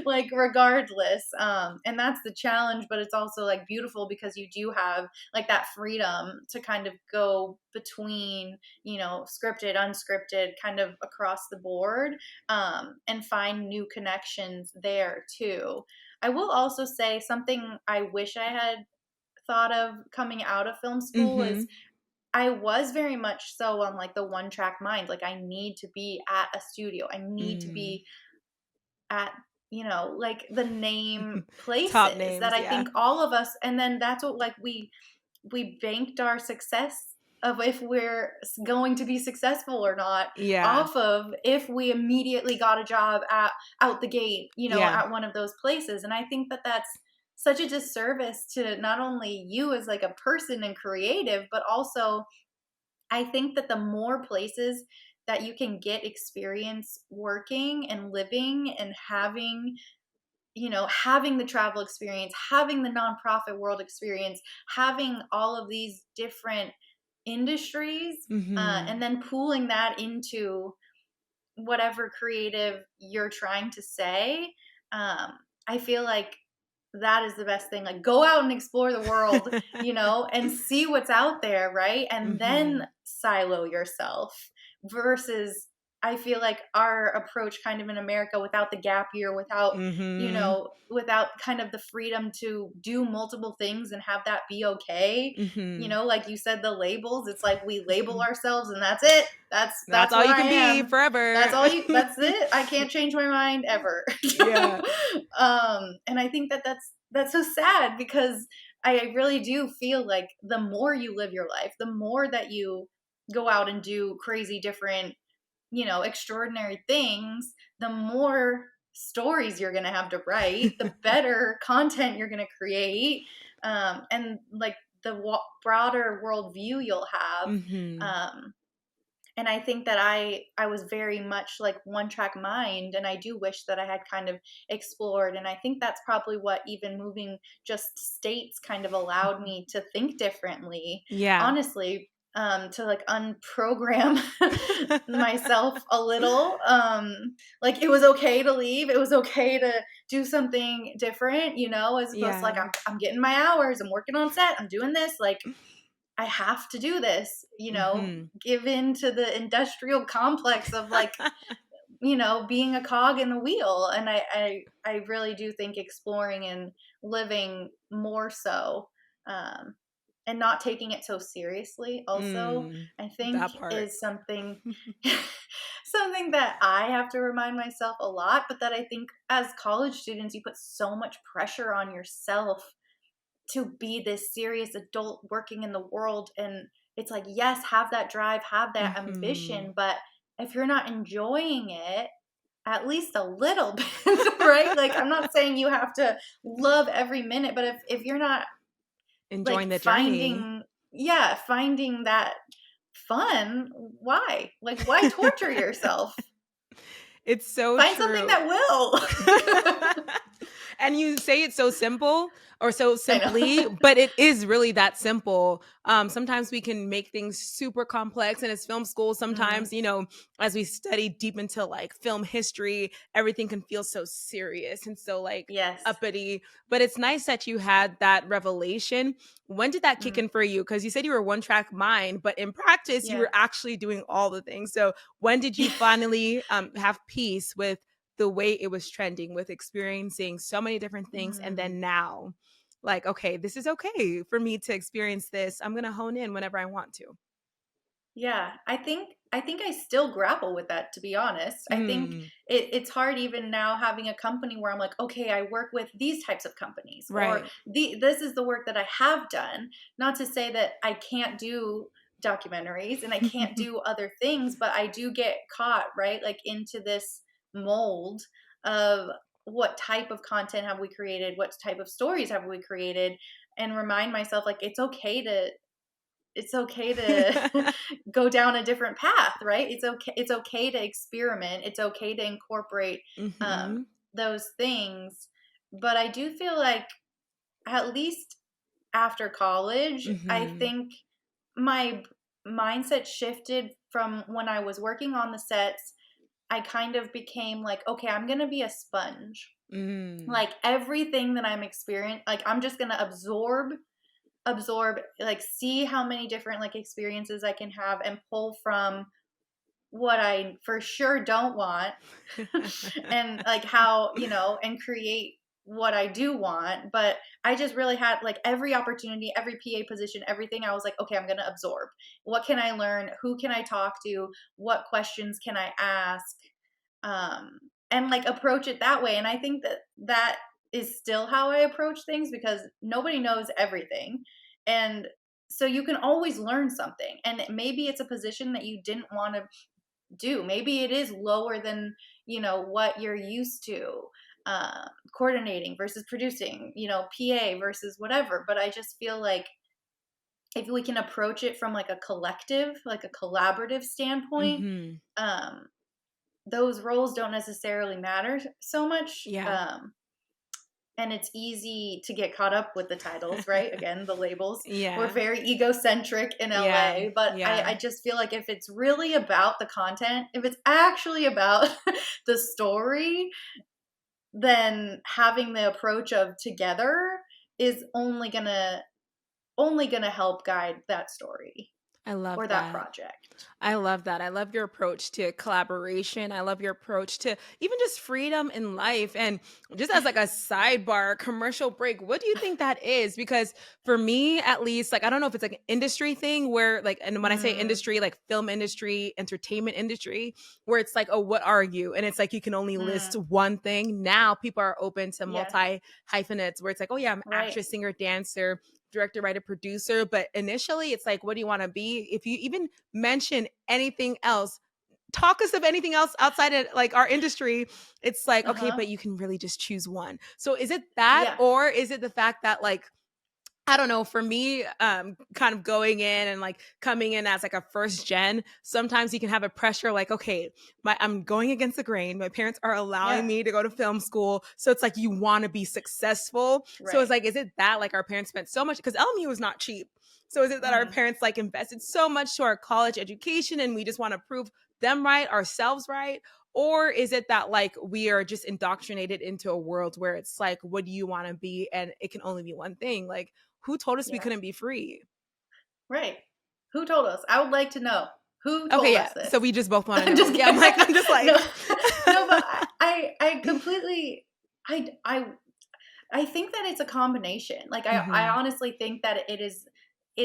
B: Like, regardless, and that's the challenge, but it's also like beautiful because you do have like that freedom to kind of go between, scripted, unscripted, kind of across the board, and find new connections there too. I will also say something I wish I had thought of coming out of film school is
A: Mhm.
B: I was very much so on like the one track mind. Like, I need to be at a studio. I need to
A: Mm.
B: be at, like the name
A: Top
B: places that
A: names,
B: I
A: yeah.
B: think all of us, and then that's what, like, we banked our success of if we're going to be successful or not
A: Yeah.
B: off of if we immediately got a job at out the gate,
A: Yeah.
B: at one of those places. And I think that that's such a disservice to not only you as like a person and creative, but also I think that the more places that you can get experience working and living and having the travel experience, having the nonprofit world experience, having all of these different industries, and
A: Mhm.
B: then pooling that into whatever creative you're trying to say. I feel like that is the best thing. Like, go out and explore the world, and see what's out there, right? And then
A: Mhm.
B: silo yourself versus I feel like our approach kind of in America, without the gap year,
A: Mhm.
B: without kind of the freedom to do multiple things and have that be okay.
A: Mhm.
B: Like you said, the labels, it's like we label ourselves and that's it. That's
A: That's
B: that's
A: all
B: what
A: you
B: I
A: can be
B: am.
A: forever.
B: That's it. I can't change my mind ever.
A: Yeah.
B: And I think that that's so sad because I really do feel like the more you live your life, the more that you go out and do crazy different, extraordinary things, the more stories you're going to have to write, the better content you're going to create, and like the broader worldview you'll have.
A: Mhm.
B: Um, and I think that I was very much like one track mind, and I do wish that I had kind of explored, and I think that's probably what even moving just states kind of allowed
A: Mhm.
B: me to think differently,
A: Yeah.
B: honestly, to like unprogram myself a little. Like, it was okay to leave, it was okay to do something different, as opposed to like,
A: Yeah.
B: I'm getting my hours, I'm working on set, I'm doing this, like I have to do this,
A: Mhm.
B: give in to the industrial complex of like, being a cog in the wheel. And I really do think exploring and living more so, um, and not taking it so seriously also,
A: Mm.
B: I think
A: That part.
B: is something something that I have to remind myself a lot, but that I think as college students, you put so much pressure on yourself to be this serious adult working in the world. And it's like, yes, have that drive, have that
A: Mhm.
B: ambition, but if you're not enjoying it at least a little bit, right? Like, I'm not saying you have to love every minute, but if you're not
A: Enjoying
B: like
A: the journey.
B: finding that fun, why? Like, why torture yourself?
A: It's so
B: Find something
A: true.
B: that will.
A: And you say it so simple or so
B: I
A: simply,
B: know.
A: but it is really that simple. Sometimes we can make things super complex, and as film school,
B: Mm,
A: sometimes, as we study deep into like film history, everything can feel so serious and so like
B: yes.
A: uppity. But it's nice that you had that revelation. When did that kick
B: Mm,
A: in for you? Because you said you were one track mind, but in practice, you
B: yeah.
A: were actually doing all the things. So when did you finally have peace with the way it was trending, with experiencing so many different things, and
B: Mm.
A: then now, like, okay, this is okay for me to experience this. I'm gonna hone in whenever I want to.
B: Yeah, I think I still grapple with that, to be honest. I think
A: Mm,
B: it's hard even now having a company where I'm like, okay, I work with these types of companies, or
A: right.
B: this is the work that I have done. Not to say that I can't do documentaries and I can't do other things, but I do get caught, right? Like into this mold of what type of content have we created, what type of stories have we created, and remind myself like it's okay to go down a different path, right? It's okay to experiment. It's okay to incorporate
A: Hmm.
B: those things. But I do feel like at least after college, I
A: Hmm.
B: think my mindset shifted from when I was working on the sets. I kind of became like, okay, I'm going to be a sponge.
A: Mm.
B: Like everything that I'm experiencing, like I'm just going to absorb, like see how many different like experiences I can have and pull from what I for sure don't want and like how, and create what I do want. But I just really had like every opportunity, every PA position, everything. I was like, okay, I'm going to absorb. What can I learn? Who can I talk to? What questions can I ask? um, and like approach it that way. And I think that that is still how I approach things, because nobody knows everything. And so you can always learn something. And maybe it's a position that you didn't want to do. Maybe it is lower than, what you're used to, coordinating versus producing, PA versus whatever. But I just feel like if we can approach it from like a collective, like a collaborative standpoint,
A: Hmm.
B: um, those roles don't necessarily matter so much.
A: Yeah.
B: And it's easy to get caught up with the titles, right? Again, the labels. We're
A: Yeah.
B: very egocentric in
A: Yeah.
B: LA, but
A: Yeah.
B: I just feel like if it's really about the content, if it's actually about the story, then having the approach of together is only gonna help guide that story
A: I love
B: or that
A: that.
B: project.
A: I love that. I love your approach to collaboration. I love your approach to even just freedom in life. And just as like a sidebar, commercial break, what do you think that is? Because for me, at least, like I don't know if it's like an industry thing where like, and when I say
B: Mm,
A: industry, like film industry, entertainment industry, where it's like, oh, what are you? And it's like you can only list
B: mm,
A: one thing. Now people are open to
B: yeah,
A: multi hyphenates where it's like, oh yeah, I'm
B: right.
A: actress, singer, dancer, director, writer, producer. But initially it's like, what do you want to be? If you even mention anything else, talk us of anything else outside of like our industry, it's like,
B: Uh
A: okay,
B: huh.
A: but you can really just choose one. So is it that,
B: Yeah.
A: or is it the fact that like, I don't know, for me, kind of going in and like coming in as like a first gen, sometimes you can have a pressure like, okay, I'm going against the grain. My parents are allowing
B: Yeah.
A: me to go to film school. So it's like you want to be successful. So it's
B: Right.
A: like, is it that like our parents spent so much? Because LMU is not cheap. So is it that our
B: Mm.
A: parents like invested so much to our college education and we just want to prove them right, ourselves right? Or is it that like we are just indoctrinated into a world where it's like, what do you want to be? And it can only be one thing. Like, who told us we
B: Yeah.
A: couldn't be free?
B: Right. Who told us? I would like to know who
A: Okay,
B: told
A: yeah.
B: us this.
A: So we just both want to
B: I'm
A: know.
B: just
A: Yeah, I'm
B: kidding.
A: like, I'm just
B: No,
A: like,
B: no, but I completely, I think that it's a combination. Like I
A: hmm.
B: honestly think that it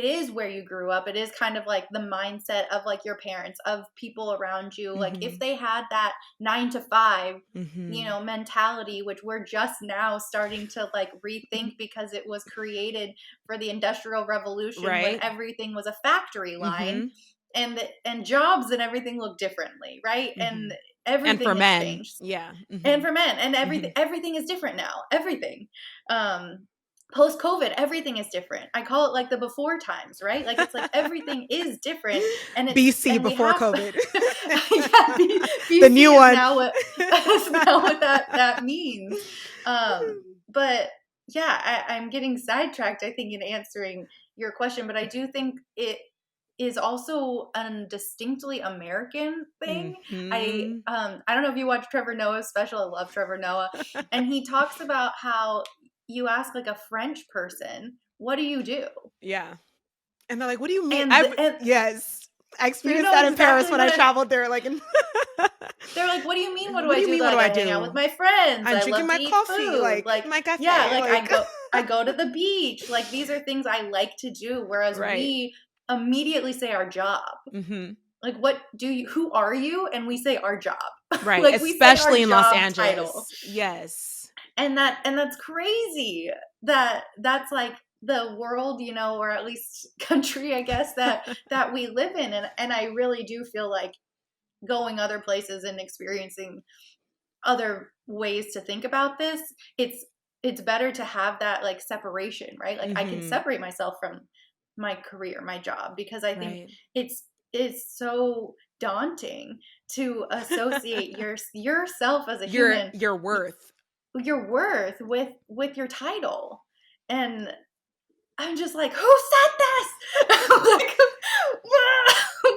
B: is where you grew up. It is kind of like the mindset of like your parents, of people around you. Like if
A: Hmm.
B: they had that 9 to 5,
A: Hmm.
B: mentality, which we're just now starting to like rethink because it was created for the Industrial Revolution when
A: Right.
B: everything was a factory line,
A: Hmm.
B: and jobs and everything look differently, right?
A: Hmm.
B: And
A: And for
B: everything has
A: men,
B: changed.
A: yeah. Hmm.
B: And for men, and
A: Hmm.
B: everything is different now. Everything. Post COVID, everything is different. I call it like the before times, right? Like it's like everything is different,
A: BC
B: and we
A: before
B: have
A: COVID.
B: yeah,
A: The new
B: BC is
A: one.
B: now what is now what that means. but yeah, I'm getting sidetracked, I think, in answering your question, but I do think it is also a distinctly American thing.
A: Mhm.
B: I don't know if you watch Trevor Noah's special. I love Trevor Noah, and he talks about how you ask like a French person, "What do you do?"
A: Yeah. And they're like, "What do you mean?"
B: And and
A: Yes. I
B: you
A: experienced
B: know
A: that in Paris
B: exactly
A: when
B: what
A: I traveled there, like, in
B: they're like, "What do you mean? What do
A: "What
B: I
A: do you
B: do?"
A: mean,
B: They're
A: what do
B: like,
A: I
B: "I hang out with
A: do?
B: my friends.
A: I'm
B: I
A: drinking
B: love to
A: my
B: eat
A: coffee,
B: food."
A: like,
B: Like,
A: my
B: yeah,
A: cafe,"
B: like
A: like
B: I go to the beach. Like these are things I like to do. Whereas
A: Right.
B: we immediately say our job.
A: Mhm.
B: Like, what do you? Who are you? And we say our job.
A: Right,
B: Like we say our
A: especially in Los
B: job title,
A: Angeles. Yes.
B: and that's crazy. That's like the world, or at least country, I guess that we live in, and I really do feel like going other places and experiencing other ways to think about this, it's better to have that like separation, right? Like I can
A: Mhm.
B: separate myself from my career, my job, because I think
A: Right.
B: it's so daunting to associate yourself as a
A: Your
B: human,
A: your
B: y-
A: worth.
B: your worth with your title. And I'm just like, who said this? Like,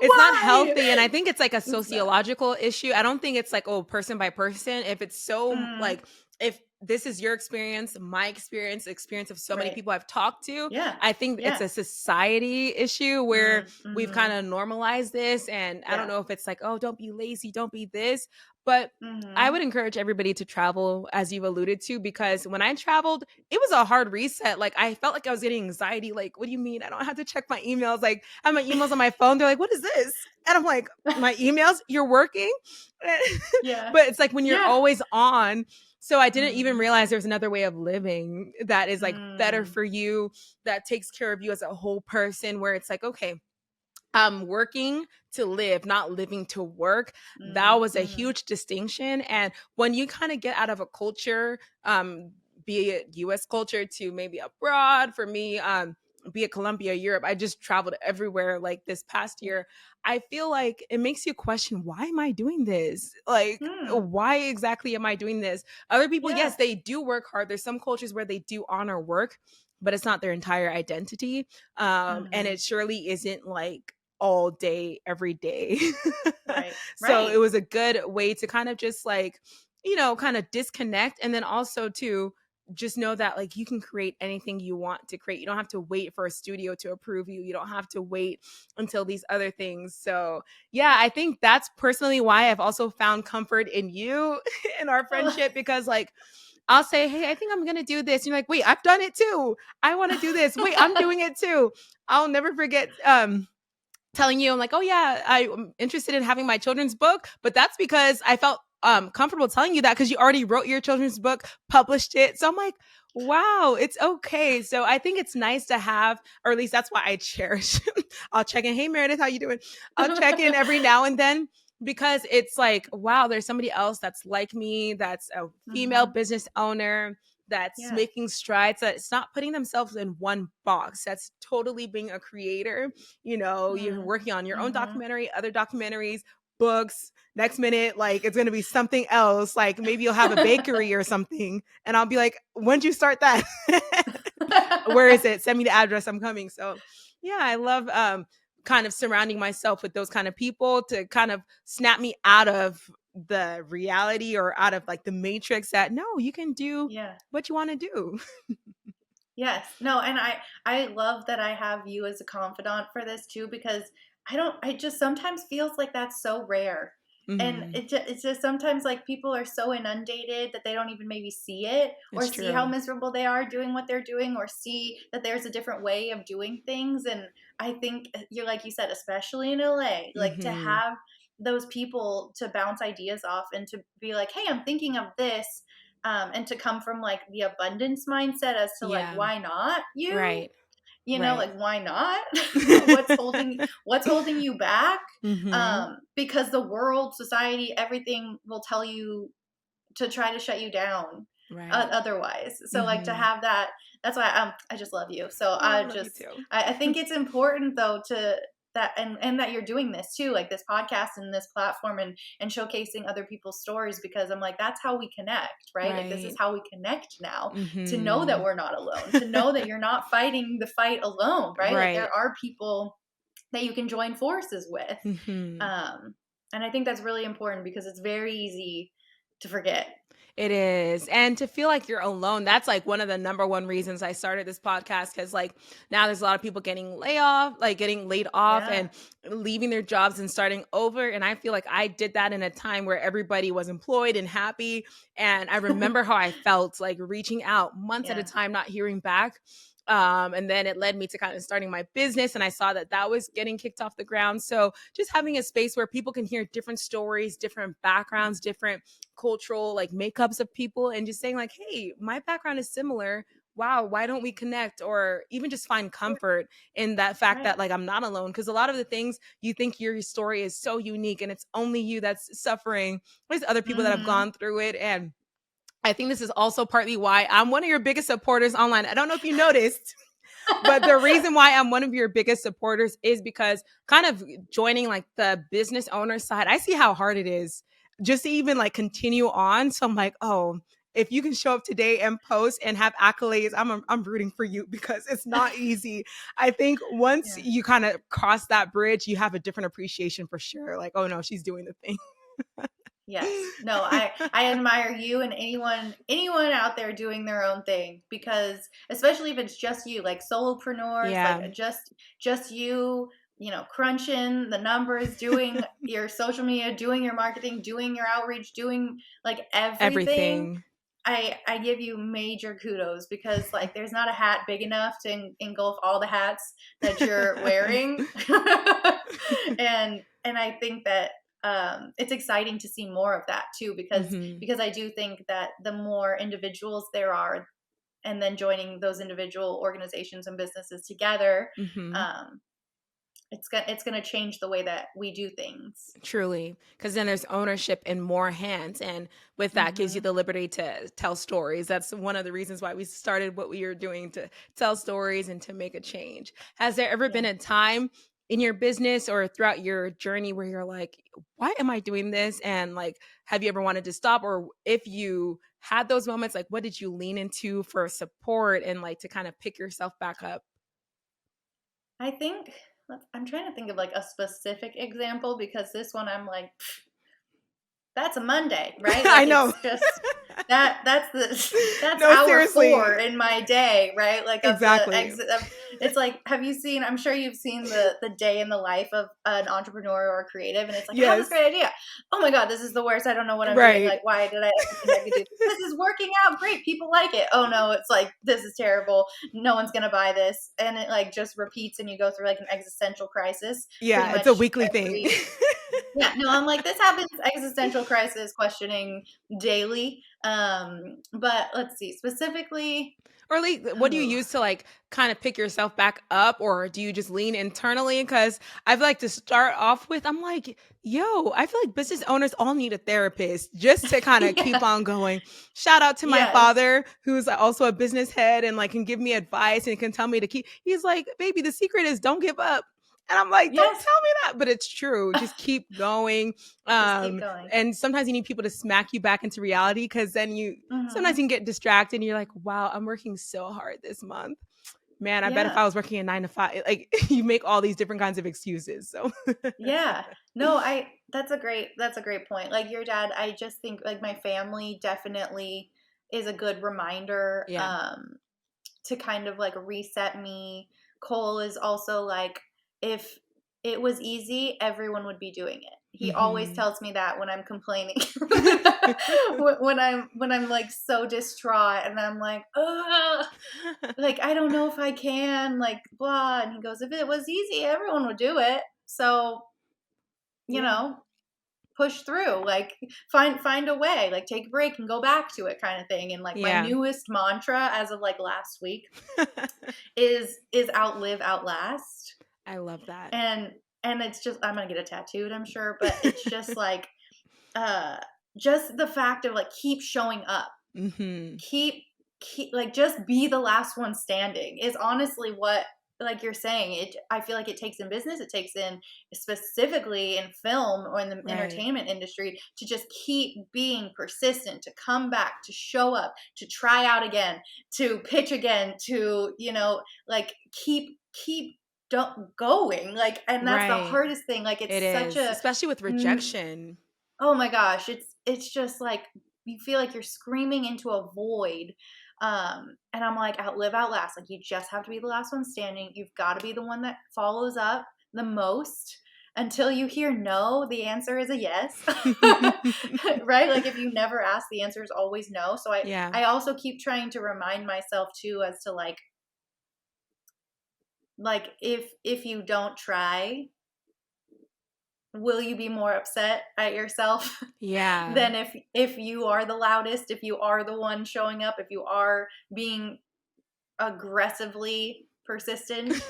A: It's not
B: why?
A: healthy, and I think it's like a
B: It's not.
A: sociological issue. I don't think it's like, oh, person by person. If it's so
B: Mm,
A: like if this is your experience, my experience, the experience of so many
B: right.
A: people I've talked to,
B: Yeah.
A: I think it's
B: Yeah.
A: a society issue where we've kind
B: Mhm.
A: of normalized this. And I don't
B: Yeah.
A: know if it's like, oh, don't be lazy, don't be this. But I would
B: Mhm.
A: encourage everybody to travel, as you've alluded to, because when I traveled, it was a hard reset. Like I felt like I was getting anxiety. Like, what do you mean? I don't have to check my emails. Like I have my emails on my phone. They're like, what is this? And I'm like, my emails, you're working?
B: Yeah.
A: But it's like when you're
B: Yeah.
A: always on. So I didn't even
B: Mhm.
A: realize there's another way of living that is like better
B: Mm.
A: for you, that takes care of you as a whole person, where it's like, okay, I'm working to live, not living to work. That
B: Mm.
A: was a
B: Mhm.
A: huge distinction. And when you kind of get out of a culture, be it US culture to maybe abroad, for me, be it Colombia, Europe, I just traveled everywhere like this past
B: Yeah.
A: year. I feel like it makes you question, why am I doing this? Like,
B: Hmm.
A: why exactly am I doing this? Other people,
B: Yeah.
A: yes, they do work hard. There's some cultures where they do honor work, but it's not their entire identity. And it
B: Mhm.
A: surely isn't like all day, every day.
B: Right.
A: So it
B: Right.
A: was a good way to kind of just like, kind of disconnect. And then also to just know that like you can create anything you want to create. You don't have to wait for a studio to approve you. You don't have to wait until these other things. So yeah, I think that's personally why I've also found comfort in you in our friendship, because like I'll say, hey, I think I'm gonna do this. And you're like, wait, I've done it too. I want to do this. Wait, I'm doing it too. I'll never forget telling you, I'm like, oh yeah, I'm interested in having my children's book, but that's because I felt comfortable telling you that because you already wrote your children's book, published it. So I'm like, wow, it's okay. So I think it's nice to have, or at least that's why I cherish. I'll check in. Hey Meredith, how you doing? I'll check in every now and then, because it's like, wow, there's somebody else that's like me, that's a female
B: Mhm.
A: business owner, that's
B: Yeah.
A: making strides, that it's not putting themselves in one box, that's totally being a creator. You're
B: Mm.
A: working on your own
B: Mhm.
A: documentary, other documentaries, books. Next minute, like it's gonna be something else. Like maybe you'll have a bakery or something. And I'll be like, when'd you start that? Where is it? Send me the address. I'm coming. So yeah, I love kind of surrounding myself with those kind of people to kind of snap me out of the reality, or out of like the matrix, that no, you can do
B: Yeah.
A: what you want to do.
B: Yes. No, and I love that I have you as a confidant for this too, because I just sometimes feels like that's so rare. And
A: Mhm.
B: it's just sometimes like people are so inundated that they don't even maybe see it, or
A: It's
B: see how
A: true.
B: miserable they are doing what they're doing, or see that there's a different way of doing things. And I think you're like you said, especially in LA, like to
A: Mhm.
B: have those people to bounce ideas off and to be like, hey, I'm thinking of this, and to come from like the abundance mindset as to like,
A: Yeah.
B: why not you?
A: Right. Right.
B: Like, why not? What's holding you back?
A: Mhm.
B: Because the world, society, everything will tell you to try to shut you down,
A: Right.
B: otherwise. So like to
A: Mhm.
B: have that, that's why I just love you. So
A: Oh, I love you too.
B: I think it's important though that and that you're doing this too, like this podcast and this platform and showcasing other people's stories, because I'm like, that's how we connect, right? Like this is
A: Right.
B: how we connect now, to know that
A: Mhm.
B: we're not alone, to know that you're not fighting the fight alone, right? Like there
A: Right.
B: are people that you can join forces with.
A: Mhm.
B: Um, and I think that's really important because it's very easy to forget.
A: It is. And to feel like you're alone, that's like one of the number one reasons I started this podcast. Cause like now there's a lot of people getting laid off
B: Yeah.
A: and leaving their jobs and starting over. And I feel like I did that in a time where everybody was employed and happy. And I remember how I felt like reaching out months at a
B: Yeah.
A: time, not hearing back. And then it led me to kind of starting my business. And I saw that that was getting kicked off the ground. So just having a space where people can hear different stories, different backgrounds, different cultural like makeups of people, and just saying like, hey, my background is similar, wow, why don't we connect, or even just find comfort in that fact
B: Right.
A: that like I'm not alone, because a lot of the things you think your story is so unique and it's only you that's suffering. There's other people that have
B: Mm-hmm.
A: gone through it. And I think this is also partly why I'm one of your biggest supporters online. I don't know if you noticed, but the reason why I'm one of your biggest supporters is because kind of joining like the business owner side, I see how hard it is just to even like continue on. So I'm like, oh, if you can show up today and post and have accolades, I'm rooting for you because it's not easy. I think once
B: Yeah.
A: you kind of cross that bridge, you have a different appreciation for sure. Like, oh no, she's doing the thing.
B: Yes. No, I admire you and anyone out there doing their own thing, because especially if it's just you, like solopreneurs, like
A: Yeah,
B: just you know, crunching the numbers, doing your social media, doing your marketing, doing your outreach, doing like everything.
A: everything.
B: I give you major kudos, because like there's not a hat big enough to engulf all the hats that you're wearing. And I think that it's exciting to see more of that too,
A: Hmm.
B: because I do think that the more individuals there are, and then joining those individual organizations and businesses together,
A: Hmm.
B: um, it's gonna change the way that we do things.
A: Truly, because then there's ownership in more hands, and with that gives you
B: Hmm.
A: the liberty to tell stories. That's one of the reasons why we started what we are doing, to tell stories and to make a change. Has there ever been
B: Yeah.
A: a time in your business or throughout your journey where you're like, why am I doing this? And like, have you ever wanted to stop? Or if you had those moments, like, what did you lean into for support and like to kind of pick yourself back up?
B: I think I'm trying to think of like a specific example, because this one I'm like, that's a Monday, right?
A: I
B: Like
A: know.
B: it's just that's the that's
A: No,
B: hour
A: seriously.
B: 4 in my day, right? Like of the
A: Exactly.
B: exit of, it's like, have you seen, I'm sure you've seen the day in the life of an entrepreneur or a creative, and it's like, I have this
A: Yes.
B: great idea. Oh my God, this is the worst. I don't know what I'm doing.
A: Right.
B: Like, why did I ever think I could do this? This is working out great. People like it. Oh no, it's like, this is terrible. No one's gonna buy this. And it like just repeats, and you go through like an existential crisis pretty
A: Yeah, it's a
B: much
A: weekly thing.
B: every. Yeah, no, I'm like, this happens, existential crisis questioning daily. But let's see, specifically,
A: Or like, what do you
B: oh,
A: use to like kind of pick yourself back up, or do you just lean internally? Because I feel like to start off with, I'm like, yo, I feel like business owners all need a therapist just to kind of keep
B: yeah,
A: on going. Shout out to my
B: yes,
A: father, who's also a business head and like can give me advice and can tell me to keep. He's like, baby, the secret is don't give up. And I'm like, don't
B: yes,
A: tell me that, but it's true. Just keep going.
B: just keep
A: Um,
B: going.
A: and sometimes you need people to smack you back into reality, because then you sometimes
B: Hmm.
A: you can get distracted and you're like, wow, I'm working so hard this month. Man, I bet if
B: Yeah,
A: I was working a 9 to 5, like you make all these different kinds of excuses. So
B: yeah. No, that's a great point. Like your dad, I just think like my family definitely is a good reminder.
A: yeah.
B: To kind of like reset me. Cole is also like, if it was easy, everyone would be doing it. He always
A: Hmm.
B: tells me that when I'm complaining, when I'm like so distraught, and I'm like, ugh, like I don't know if I can, like blah. And he goes, if it was easy, everyone would do it. So you
A: Yeah.
B: know, push through, like find a way, like take a break and go back to it, kind of thing. And like my
A: Yeah.
B: newest mantra as of like last week is outlive, outlast.
A: I love that.
B: And it's just, I'm gonna get it tattooed, I'm sure, but it's just like uh just the fact of like keep showing up,
A: Hmm.
B: keep like just be the last one standing is honestly what like you're saying, I feel like it takes in business, it takes in specifically in film or in the
A: Right.
B: entertainment industry to just keep being persistent, to come back, to show up, to try out again, to pitch again, to, like keep don't going. Like, and that's the
A: Right.
B: hardest thing. Like,
A: It
B: it's such
A: is,
B: a
A: especially with rejection.
B: oh my gosh, it's just like you feel like you're screaming into a void. And I'm like, outlive, outlast. Like, you just have to be the last one standing. You've got to be the one that follows up the most until you hear no. The answer is a yes, right? Like, if you never ask, the answer is always no. So
A: Yeah.
B: I also keep trying to remind myself too, as to like if you don't try, will you be more upset at yourself
A: Yeah.
B: than if you are the loudest, if you are the one showing up, if you are being aggressively persistent?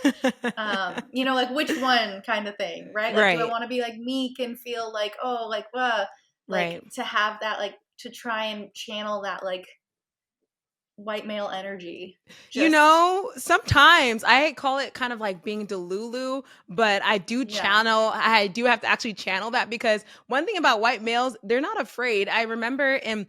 B: Like, which one, kind of thing, right? Like, do I
A: Right.
B: want to be like meek and feel like, oh, like
A: Right.
B: to have that, like, to try and channel that, like, white male energy, just
A: Sometimes I call it kind of like being Delulu, but
B: yeah.
A: I do have to actually channel that because one thing about white males, they're not afraid. I remember I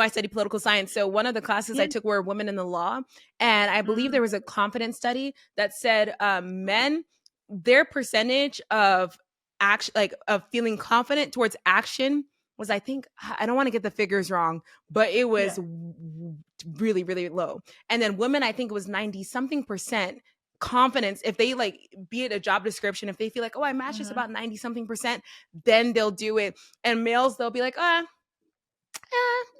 A: study political science. So one of the classes I
B: Yeah.
A: took were women in the law. And I believe there
B: Mm.
A: was a confidence study that said men, their percentage of action, like of feeling confident towards action was, I think, I don't want to get the figures wrong, but it was
B: Yeah.
A: really, really low. And then women, I think it was 90 something percent confidence. If they like, be it a job description, if they feel like, oh, I match just
B: Hmm.
A: about 90 something percent, then they'll do it. And males, they'll be like,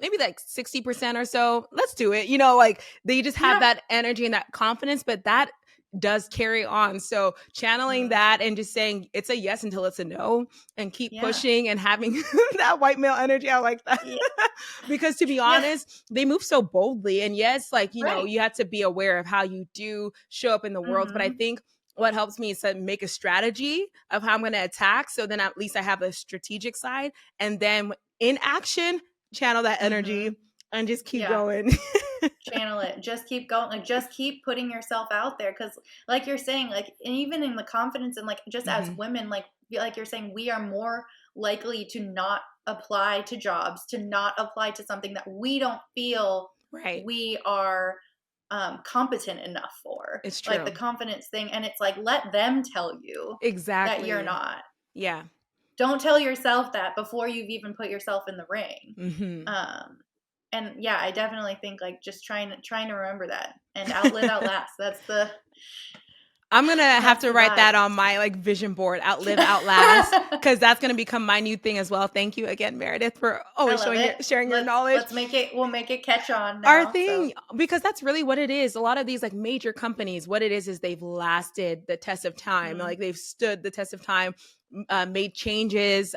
A: maybe like 60% or so. Let's do it. Like they just have
B: Yeah.
A: that energy and that confidence, but that does carry on. So channeling
B: Mm.
A: that and just saying it's a yes until it's a no and keep
B: Yeah.
A: pushing and having that white male energy. I like that.
B: Yeah.
A: Because to be
B: Yeah.
A: honest, they move so boldly. And yes, like,
B: Right.
A: you have to be aware of how you do show up in the world. But I
B: Hmm.
A: think what helps me is to make a strategy of how I'm going to attack. So then at least I have the strategic side. And then in action, channel that
B: Hmm.
A: energy and just keep
B: Yeah.
A: going.
B: Channel it. Just keep going. Like, just keep putting yourself out there. Cause like you're saying, like, and even in the confidence and like just as
A: Hmm.
B: women, like you're saying, we are more likely to not apply to jobs, to not apply to something that we don't feel
A: Right.
B: we are competent enough for.
A: It's
B: Like, the
A: true.
B: confidence thing. And it's like, let them tell you that you're
A: Exactly.
B: not.
A: Yeah.
B: Don't tell yourself that before you've even put yourself in the ring.
A: Hmm.
B: Um, and yeah, I definitely think, like, just trying to remember that and outlive, outlast.
A: I'm gonna have
B: That's
A: to
B: the
A: write that
B: vibes.
A: on my like vision board, outlive, outlast, because that's gonna become my new thing as well. Thank you again, Meredith, for
B: I
A: always
B: love it.
A: sharing your
B: Let's
A: knowledge.
B: let's make it. We'll make it catch on
A: Our
B: now. So.
A: thing, because that's really what it is. A lot of these like major companies, what it is they've lasted the test of time.
B: Mm,
A: Like they've stood the test of time, made changes,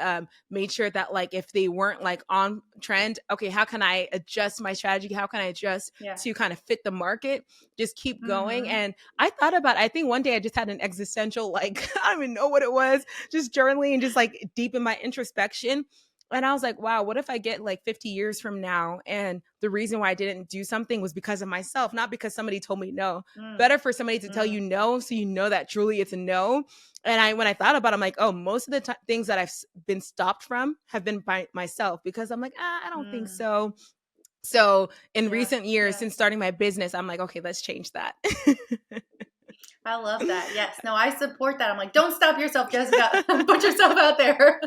A: made sure that like if they weren't like on trend, okay, how can I adjust my strategy? How can I adjust
B: yeah.
A: to kind of fit the market? Just keep going.
B: Mm-hmm.
A: And I thought about, I think one day I just had an existential, like, I don't even know what it was, just journaling and just like deep in my introspection. And I was like, wow, what if I get like 50 years from now and the reason why I didn't do something was because of myself, not because somebody told me no.
B: Mm,
A: Better for somebody to tell
B: mm,
A: you no so you know that truly it's a no. And when I thought about it, I'm like, oh, most of the things that I've been stopped from have been by myself because I'm like, I don't think
B: mm.
A: so. So in
B: Yeah.
A: recent years,
B: Yeah.
A: since starting my business, I'm like, okay, let's change that.
B: I love that. Yes. No, I support that. I'm like, don't stop yourself, Jessica. Put yourself out there.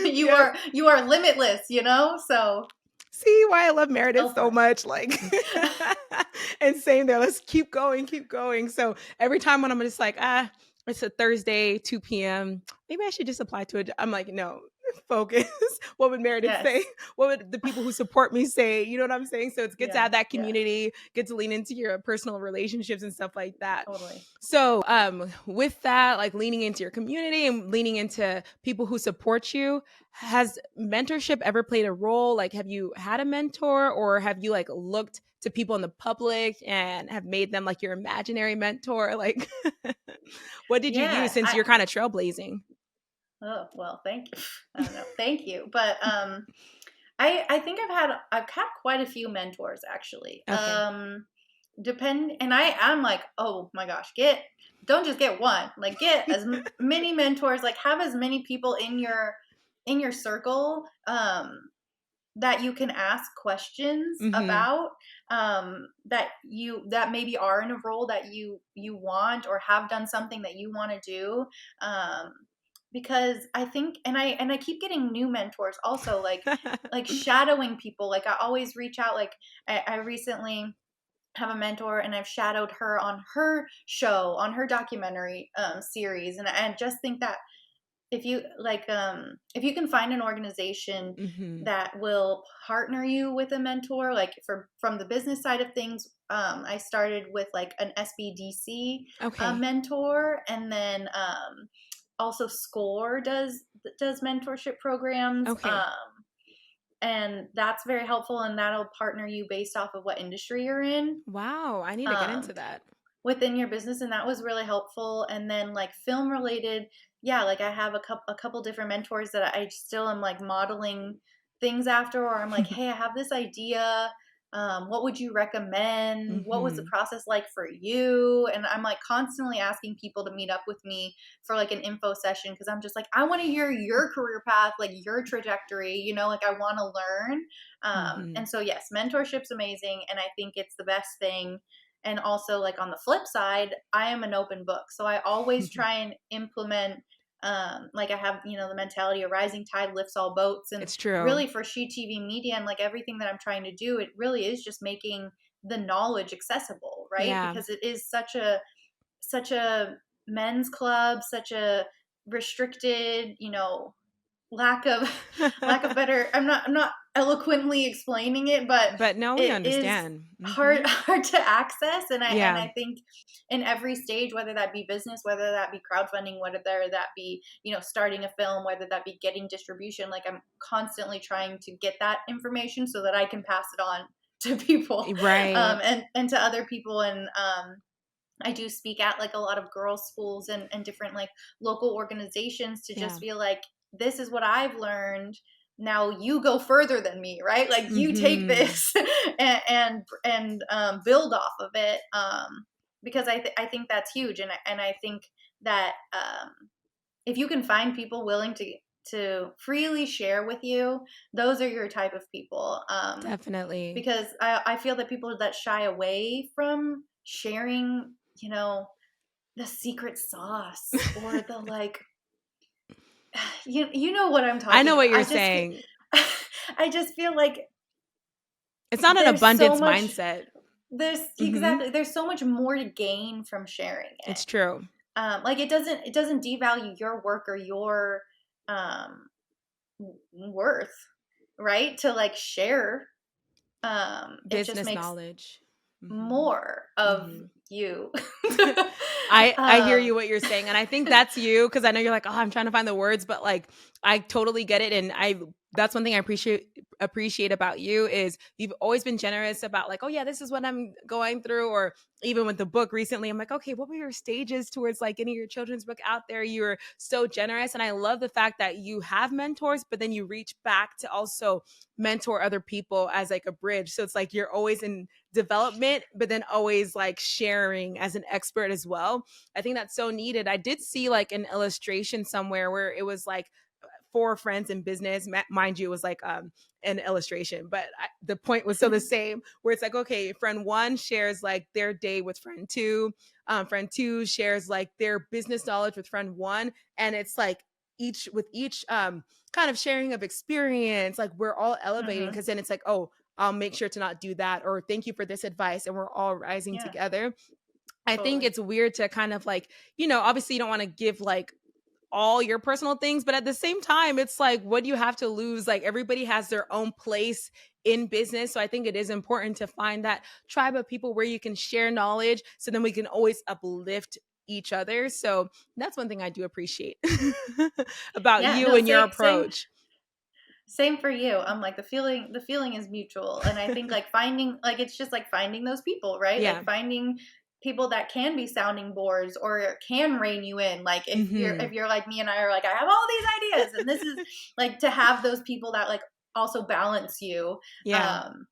B: you
A: Yes.
B: are you are limitless. So
A: See why I love Meredith
B: go
A: so
B: for
A: much, like,
B: it.
A: and saying there, let's keep going, keep going. So every time when I'm just like, it's a Thursday, 2 p.m., maybe I should just apply to it. I'm like, no, focus. What would Meredith
B: Yes.
A: say? What would the people who support me say? You know what I'm saying? So it's good to
B: Yeah.
A: have that
B: Yeah.
A: community, good to lean into your personal relationships and stuff like that.
B: Totally.
A: So with that, like leaning into your community and leaning into people who support you, has mentorship ever played a role? Like, have you had a mentor or have you like looked to people in the public and have made them like your imaginary mentor? Like, what did you use
B: Yeah.
A: since you're kind of trailblazing?
B: Oh, well, thank you. I don't know. Thank you. But I think I've had quite a few mentors, actually.
A: Okay.
B: and I'm like, oh my gosh, don't just get one, like get as many mentors, like have as many people in your circle, that you can ask questions
A: Mhm.
B: about, that maybe are in a role that you want, or have done something that you want to do, um, because I think, and I keep getting new mentors also, like shadowing people. Like I always reach out, like I recently have a mentor, and I've shadowed her on her show, on her documentary series, and I just think that if you can find an organization
A: Mhm.
B: that will partner you with a mentor, like from the business side of things, I started with like an SBDC
A: Okay.
B: mentor, and then also Score does mentorship programs,
A: Okay.
B: and that's very helpful, and that'll partner you based off of what industry you're in.
A: Wow, I need to get
B: Um,
A: into that.
B: Within your business, and that was really helpful. And then like film related, yeah, like I have a couple different mentors that I still am like modeling things after, or I'm like, hey, I have this idea, what would you recommend, what was the
A: Mhm.
B: process like for you? And I'm like constantly asking people to meet up with me for like an info session, because I'm just like, I want to hear your career path, like your trajectory, like I want to learn.
A: Mhm.
B: And so yes, mentorship's amazing, and I think it's the best thing. And also, like on the flip side, I am an open book. So I always try and implement, like I have, the mentality of rising tide lifts all boats. And
A: It's true.
B: really for SheTV Media and like everything that I'm trying to do, it really is just making the knowledge accessible, right?
A: Yeah.
B: Because it is such a men's club, such a restricted, lack of lack of better, I'm not eloquently explaining it, but
A: But no, we
B: it is
A: understand.
B: hard
A: Mhm.
B: hard to access. And I and
A: Yeah.
B: I think in every stage, whether that be business, whether that be crowdfunding, whether that be starting a film, whether that be getting distribution, like I'm constantly trying to get that information so that I can pass it on to people,
A: Right.
B: and to other people. And I do speak at like a lot of girls' schools and different like local organizations, to just
A: Yeah.
B: feel like, this is what I've learned. Now you go further than me, right? Like you take
A: Mhm.
B: this and build off of it, because I think that's huge. And I think that, if you can find people willing to freely share with you, those are your type of people.
A: Definitely.
B: Because I feel that people that shy away from sharing, the secret sauce, or the like, you know what I'm
A: I
B: talking
A: know
B: about.
A: what you're saying.
B: I just feel like
A: It's not an
B: there's so
A: abundance
B: much
A: mindset.
B: there's
A: Mhm.
B: exactly there's so much more to gain from sharing it.
A: It's true.
B: Like it doesn't devalue your work or your um worth, right? To like share, it just
A: Business
B: makes
A: knowledge. Mhm.
B: more of
A: Mhm.
B: you.
A: I hear
B: um
A: you what you're saying, and I think that's you because I know you're like, "Oh, I'm trying to find the words," but, like, I totally get it, and I that's one thing I appreciate about you is you've always been generous about, like, "Oh, yeah, this is what I'm going through," or even with the book recently, I'm like, "Okay, what were your stages towards, like, getting your children's book out there?" You were so generous, and I love the fact that you have mentors, but then you reach back to also mentor other people as, like, a bridge, so it's like you're always in development, but then always, like, sharing as an expert as well. I think that's so needed. I did see like an illustration somewhere where it was like four friends in business. Mind you, it was like an illustration, but the point was still the same. Where it's like, okay, friend one shares like their day with friend two. Friend two shares like their business knowledge with friend one, and it's like each kind of sharing of experience. Like we're all elevating
B: mhm.
A: because then it's like, oh, I'll make sure to not do that, or thank you for this advice, and we're all rising
B: Yeah,
A: together. I think
B: totally.
A: it's weird to kind of like, obviously you don't want to give like all your personal things, but at the same time, it's like, what do you have to lose? Like everybody has their own place in business. So I think it is important to find that tribe of people where you can share knowledge so then we can always uplift each other. So that's one thing I do appreciate about
B: Yeah,
A: you
B: no,
A: and your
B: same
A: approach.
B: same for you. I'm like, the feeling is mutual. And I think like finding, like it's just like finding those people, right?
A: Yeah.
B: Like finding people that can be sounding boards or can rein you in. Like if you're
A: Hmm.
B: if you're like me, and I are like, I have all these ideas, and this is like, to have those people that like also balance you.
A: Yeah.
B: Um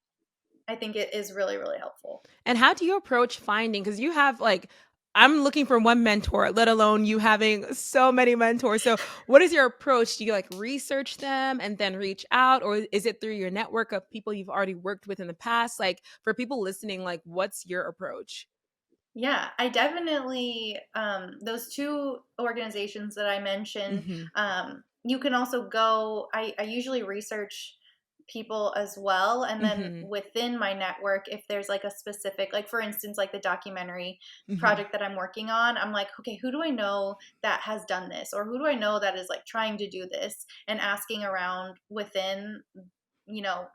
B: I think it is really, really helpful.
A: And how do you approach finding, because you have like, I'm looking for one mentor, let alone you having so many mentors. So what is your approach? Do you like research them and then reach out, or is it through your network of people you've already worked with in the past? Like for people listening, like what's your approach?
B: Yeah, I definitely, those two organizations that I mentioned,
A: Mm-hmm.
B: you can also go, I usually research people as well. And then
A: Mm-hmm.
B: within my network, if there's like a specific, like for instance, like the documentary
A: Mm-hmm.
B: project that I'm working on, I'm like, okay, who do I know that has done this? Or who do I know that is like trying to do this? And asking around within,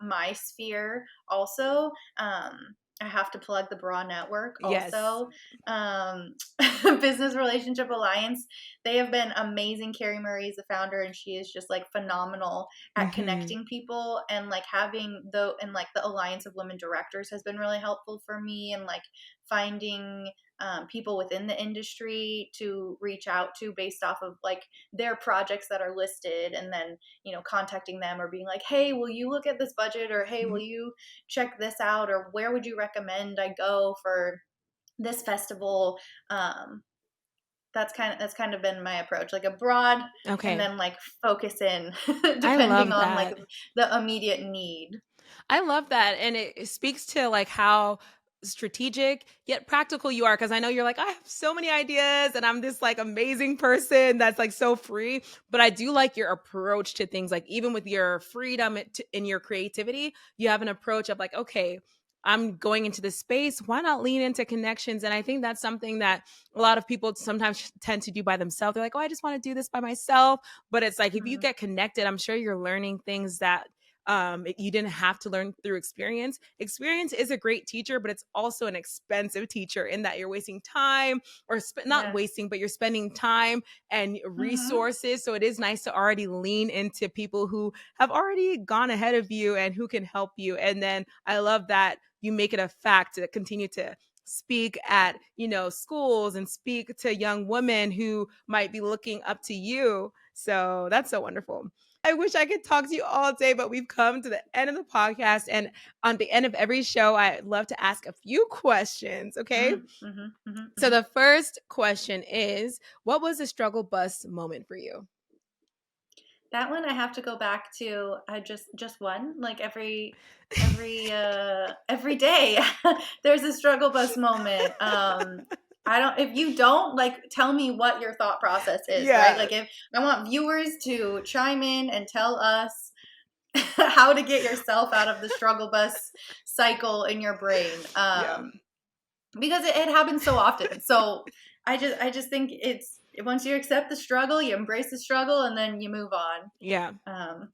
B: my sphere also. I have to plug the Bra Network
A: Yes.
B: also. Um, Business Relationship Alliance. They have been amazing. Carrie Murray is the founder, and she is just like phenomenal at
A: Mm-hmm.
B: connecting people, and like having the Alliance of Women Directors has been really helpful for me, and like finding people within the industry to reach out to based off of like their projects that are listed, and then contacting them or being like, hey, will you look at this budget, or hey, will you check this out, or where would you recommend I go for this festival? um, that's kind of been my approach, like a broad, and
A: Okay.
B: then like focus in
A: I
B: depending
A: love
B: on like
A: that.
B: the immediate need.
A: I love that. And it speaks to like how strategic yet practical you are. Cause I know you're like, I have so many ideas and I'm this like amazing person that's like so free. But I do like your approach to things. Like, even with your freedom in your creativity, you have an approach of like, okay, I'm going into this space. Why not lean into connections? And I think that's something that a lot of people sometimes tend to do by themselves. They're like, oh, I just want to do this by myself. But it's like, if you
B: Mhm.
A: get connected, I'm sure you're learning things that you didn't have to learn through experience. Experience is a great teacher, but it's also an expensive teacher in that you're wasting time, or not
B: Yes.
A: wasting, but you're spending time and
B: Hmm.
A: resources. So it is nice to already lean into people who have already gone ahead of you and who can help you. And then I love that you make it a fact to continue to speak at schools and speak to young women who might be looking up to you. So that's so wonderful. I wish I could talk to you all day, but we've come to the end of the podcast. And on the end of every show, I love to ask a few questions. Okay.
B: Mm, mhm, mhm,
A: So
B: mhm.
A: the first question is, what was a struggle bus moment for you?
B: That one I have to go back to. I just one, like every day there's a struggle bus moment. I don't If you don't, like, tell me what your thought process is, right?
A: Yeah.
B: Like, if I want viewers to chime in and tell us how to get yourself out of the struggle bus cycle in your brain.
A: Yeah.
B: Because it happens so often. So I just think it's, once you accept the struggle, you embrace the struggle, and then you move on.
A: Yeah.
B: Um,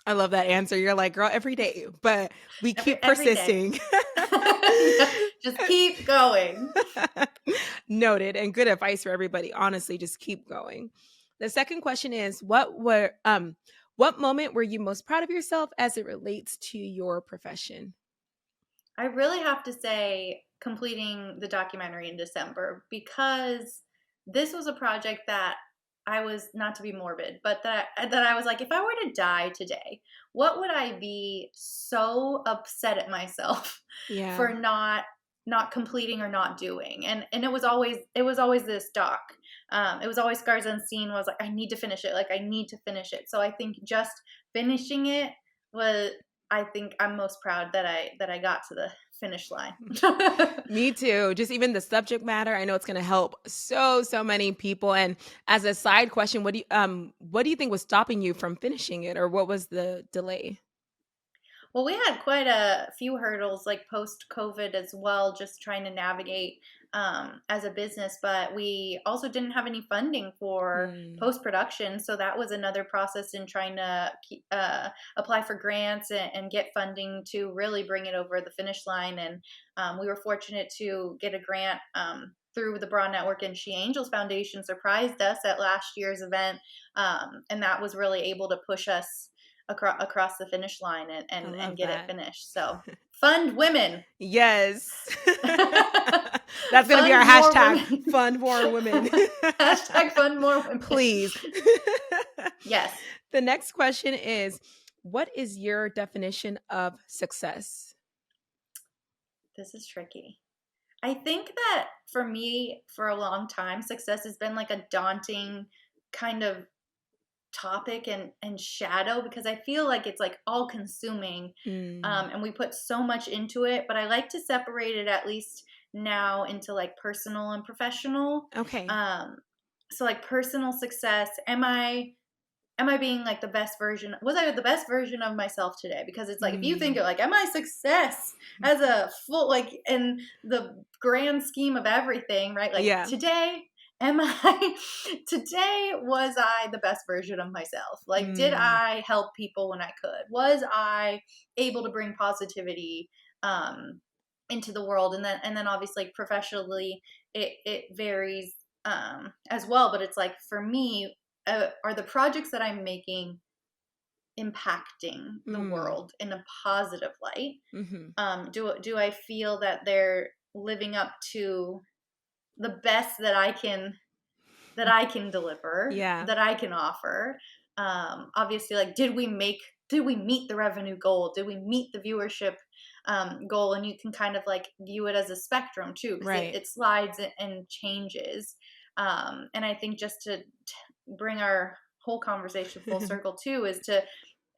A: I love that answer. You're like, girl, every day, but we keep
B: every day.
A: persisting.
B: Yeah, just keep going.
A: Noted, and good advice for everybody. Honestly, just keep going. The second question is, what moment were you most proud of yourself as it relates to your profession?
B: I really have to say completing the documentary in December, because this was a project that I was, not to be morbid, but that I was like, if I were to die today, what would I be so upset at myself
A: Yeah.
B: for not completing or not doing? And it was always this doc. It was always Scars Unseen was like, I need to finish it. Like, I need to finish it. So I think just finishing it was, I think I'm most proud that I got to the finish line.
A: Me too. Just even the subject matter, I know it's going to help so many people. And as a side question, what do you think was stopping you from finishing it, or what was the delay?
B: Well, we had quite a few hurdles, like post COVID as well, just trying to navigate as a business. But we also didn't have any funding for
A: Hmm.
B: post production, so that was another process in trying to apply for grants and get funding to really bring it over the finish line. And we were fortunate to get a grant. Through the Bra Network, and She Angels Foundation surprised us at last year's event, and that was really able to push us across the finish line, and,
A: I
B: and, and
A: love
B: get it
A: that.
B: finished. So fund women.
A: Yes. That's going to be our
B: Fund more
A: hashtag,
B: women.
A: fund more women.
B: Hashtag fund more women.
A: Please.
B: Yes.
A: The next question is, what is your definition of success?
B: This is tricky. I think that for me, for a long time, success has been like a daunting kind of topic and shadow, because I feel like it's like all consuming,
A: Mm.
B: and we put so much into it. But I like to separate it, at least now, into like personal and professional.
A: Okay.
B: Um, so like personal success, am I being like the best version? Was I the best version of myself today? Because it's like, if you think
A: Mm.
B: of like, am I success as a full, like in the grand scheme of everything, right? Like
A: Yeah.
B: today, am I, today, was I the best version of myself? Like, did
A: Mm.
B: I help people when I could? Was I able to bring positivity, um, into the world? And then obviously professionally, it varies, as well. But it's like, for me, are the projects that I'm making impacting the
A: Mm.
B: world in a positive light?
A: Mhm.
B: Do I feel that they're living up to the best that I can deliver,
A: Yeah.
B: that I can offer? Obviously, like, did we meet the revenue goal? Did we meet the viewership, goal? And you can kind of like view it as a spectrum too, because it,
A: Right.
B: it slides and changes. And I think just to bring our whole conversation full circle too, is to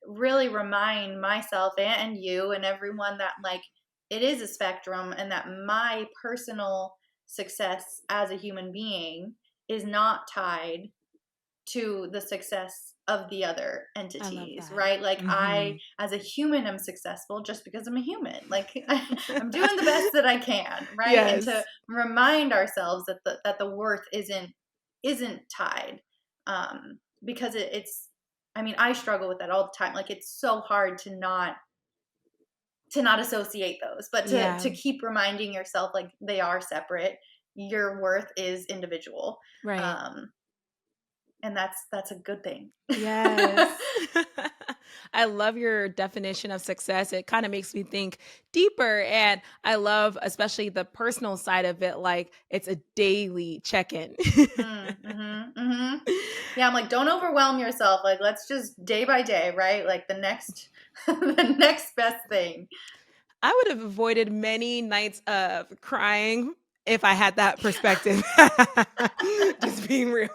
B: really remind myself and you and everyone that, like, it is a spectrum, and that my personal success as a human being is not tied to the success of the other
A: I love
B: entities,
A: that.
B: right? Like, I
A: Mhm.
B: as a human am successful just because I'm a human. Like, I'm doing the best that I can, right? And to
A: Yes.
B: remind ourselves that the worth isn't tied, because it's, I mean, I struggle with that all the time. Like, it's so hard to not associate those, but to
A: Yeah.
B: to keep reminding yourself, like, they are separate. Your worth is individual.
A: Right.
B: Um, and that's a good thing.
A: Yes. I love your definition of success. It kind of makes me think deeper. And I love, especially the personal side of it, like it's a daily check in.
B: Yeah, I'm like, don't overwhelm yourself. Like, let's just day by day, right? Like the next, the next best thing.
A: I would have avoided many nights of crying if I had that perspective. Just being real.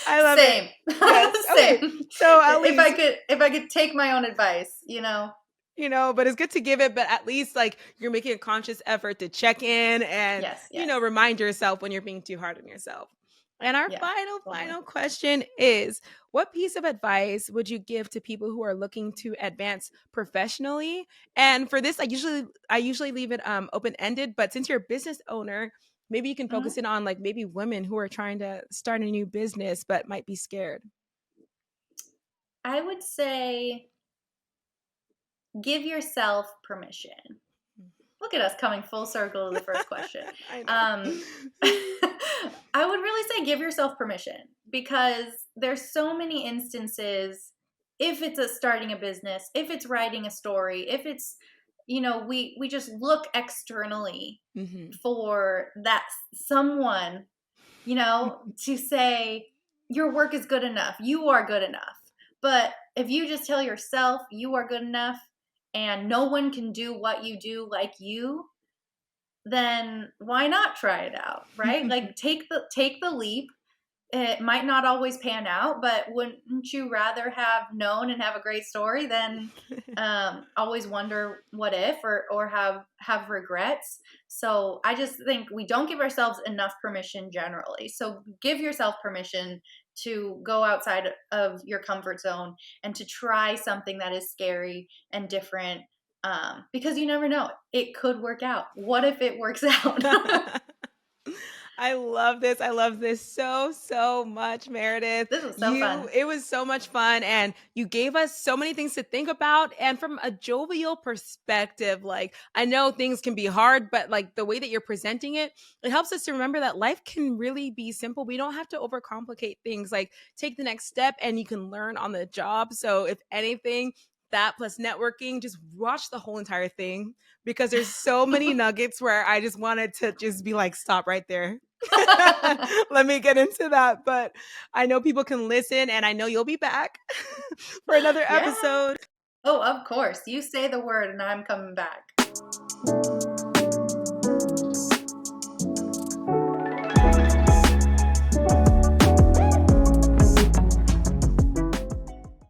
A: I love it.
B: Same,
A: Yes. Okay.
B: same.
A: So at
B: If
A: least
B: if I could take my own advice, you know.
A: but it's good to give it, but at least like you're making a conscious effort to check in and,
B: Yes, yes,
A: remind yourself when you're being too hard on yourself. And our
B: yeah,
A: final
B: totally.
A: question is, what piece of advice would you give to people who are looking to advance professionally? And for this, I usually leave it open-ended, but since you're a business owner, maybe you can focus
B: Mhm.
A: in on like maybe women who are trying to start a new business but might be scared.
B: I would say give yourself permission. Look at us coming full circle to the first question.
A: I know.
B: Um, I would really say give yourself permission, because there's so many instances. If it's starting a business, if it's writing a story, if it's, we just look externally
A: Mhm.
B: for that someone, to say your work is good enough, you are good enough. But if you just tell yourself you are good enough and no one can do what you do like you, then why not try it out, right? Like, take the leap. It might not always pan out, but wouldn't you rather have known and have a great story than, always wonder what if, or have regrets? So I just think we don't give ourselves enough permission generally. So give yourself permission to go outside of your comfort zone and to try something that is scary and different, because you never know. It could work out. What if it works out?
A: I love this. I love this so, so much, Meredith.
B: This was so fun.
A: It was so much fun. And you gave us so many things to think about. And from a jovial perspective, like I know things can be hard, but like the way that you're presenting it, it helps us to remember that life can really be simple. We don't have to overcomplicate things. Like take the next step and you can learn on the job. So if anything, that plus networking, just watch the whole entire thing because there's so many nuggets where I just wanted to just be like, stop right there. Let me get into that. But I know people can listen and I know you'll be back for another
B: Yeah.
A: episode.
B: Oh, of course. You say the word and I'm coming back.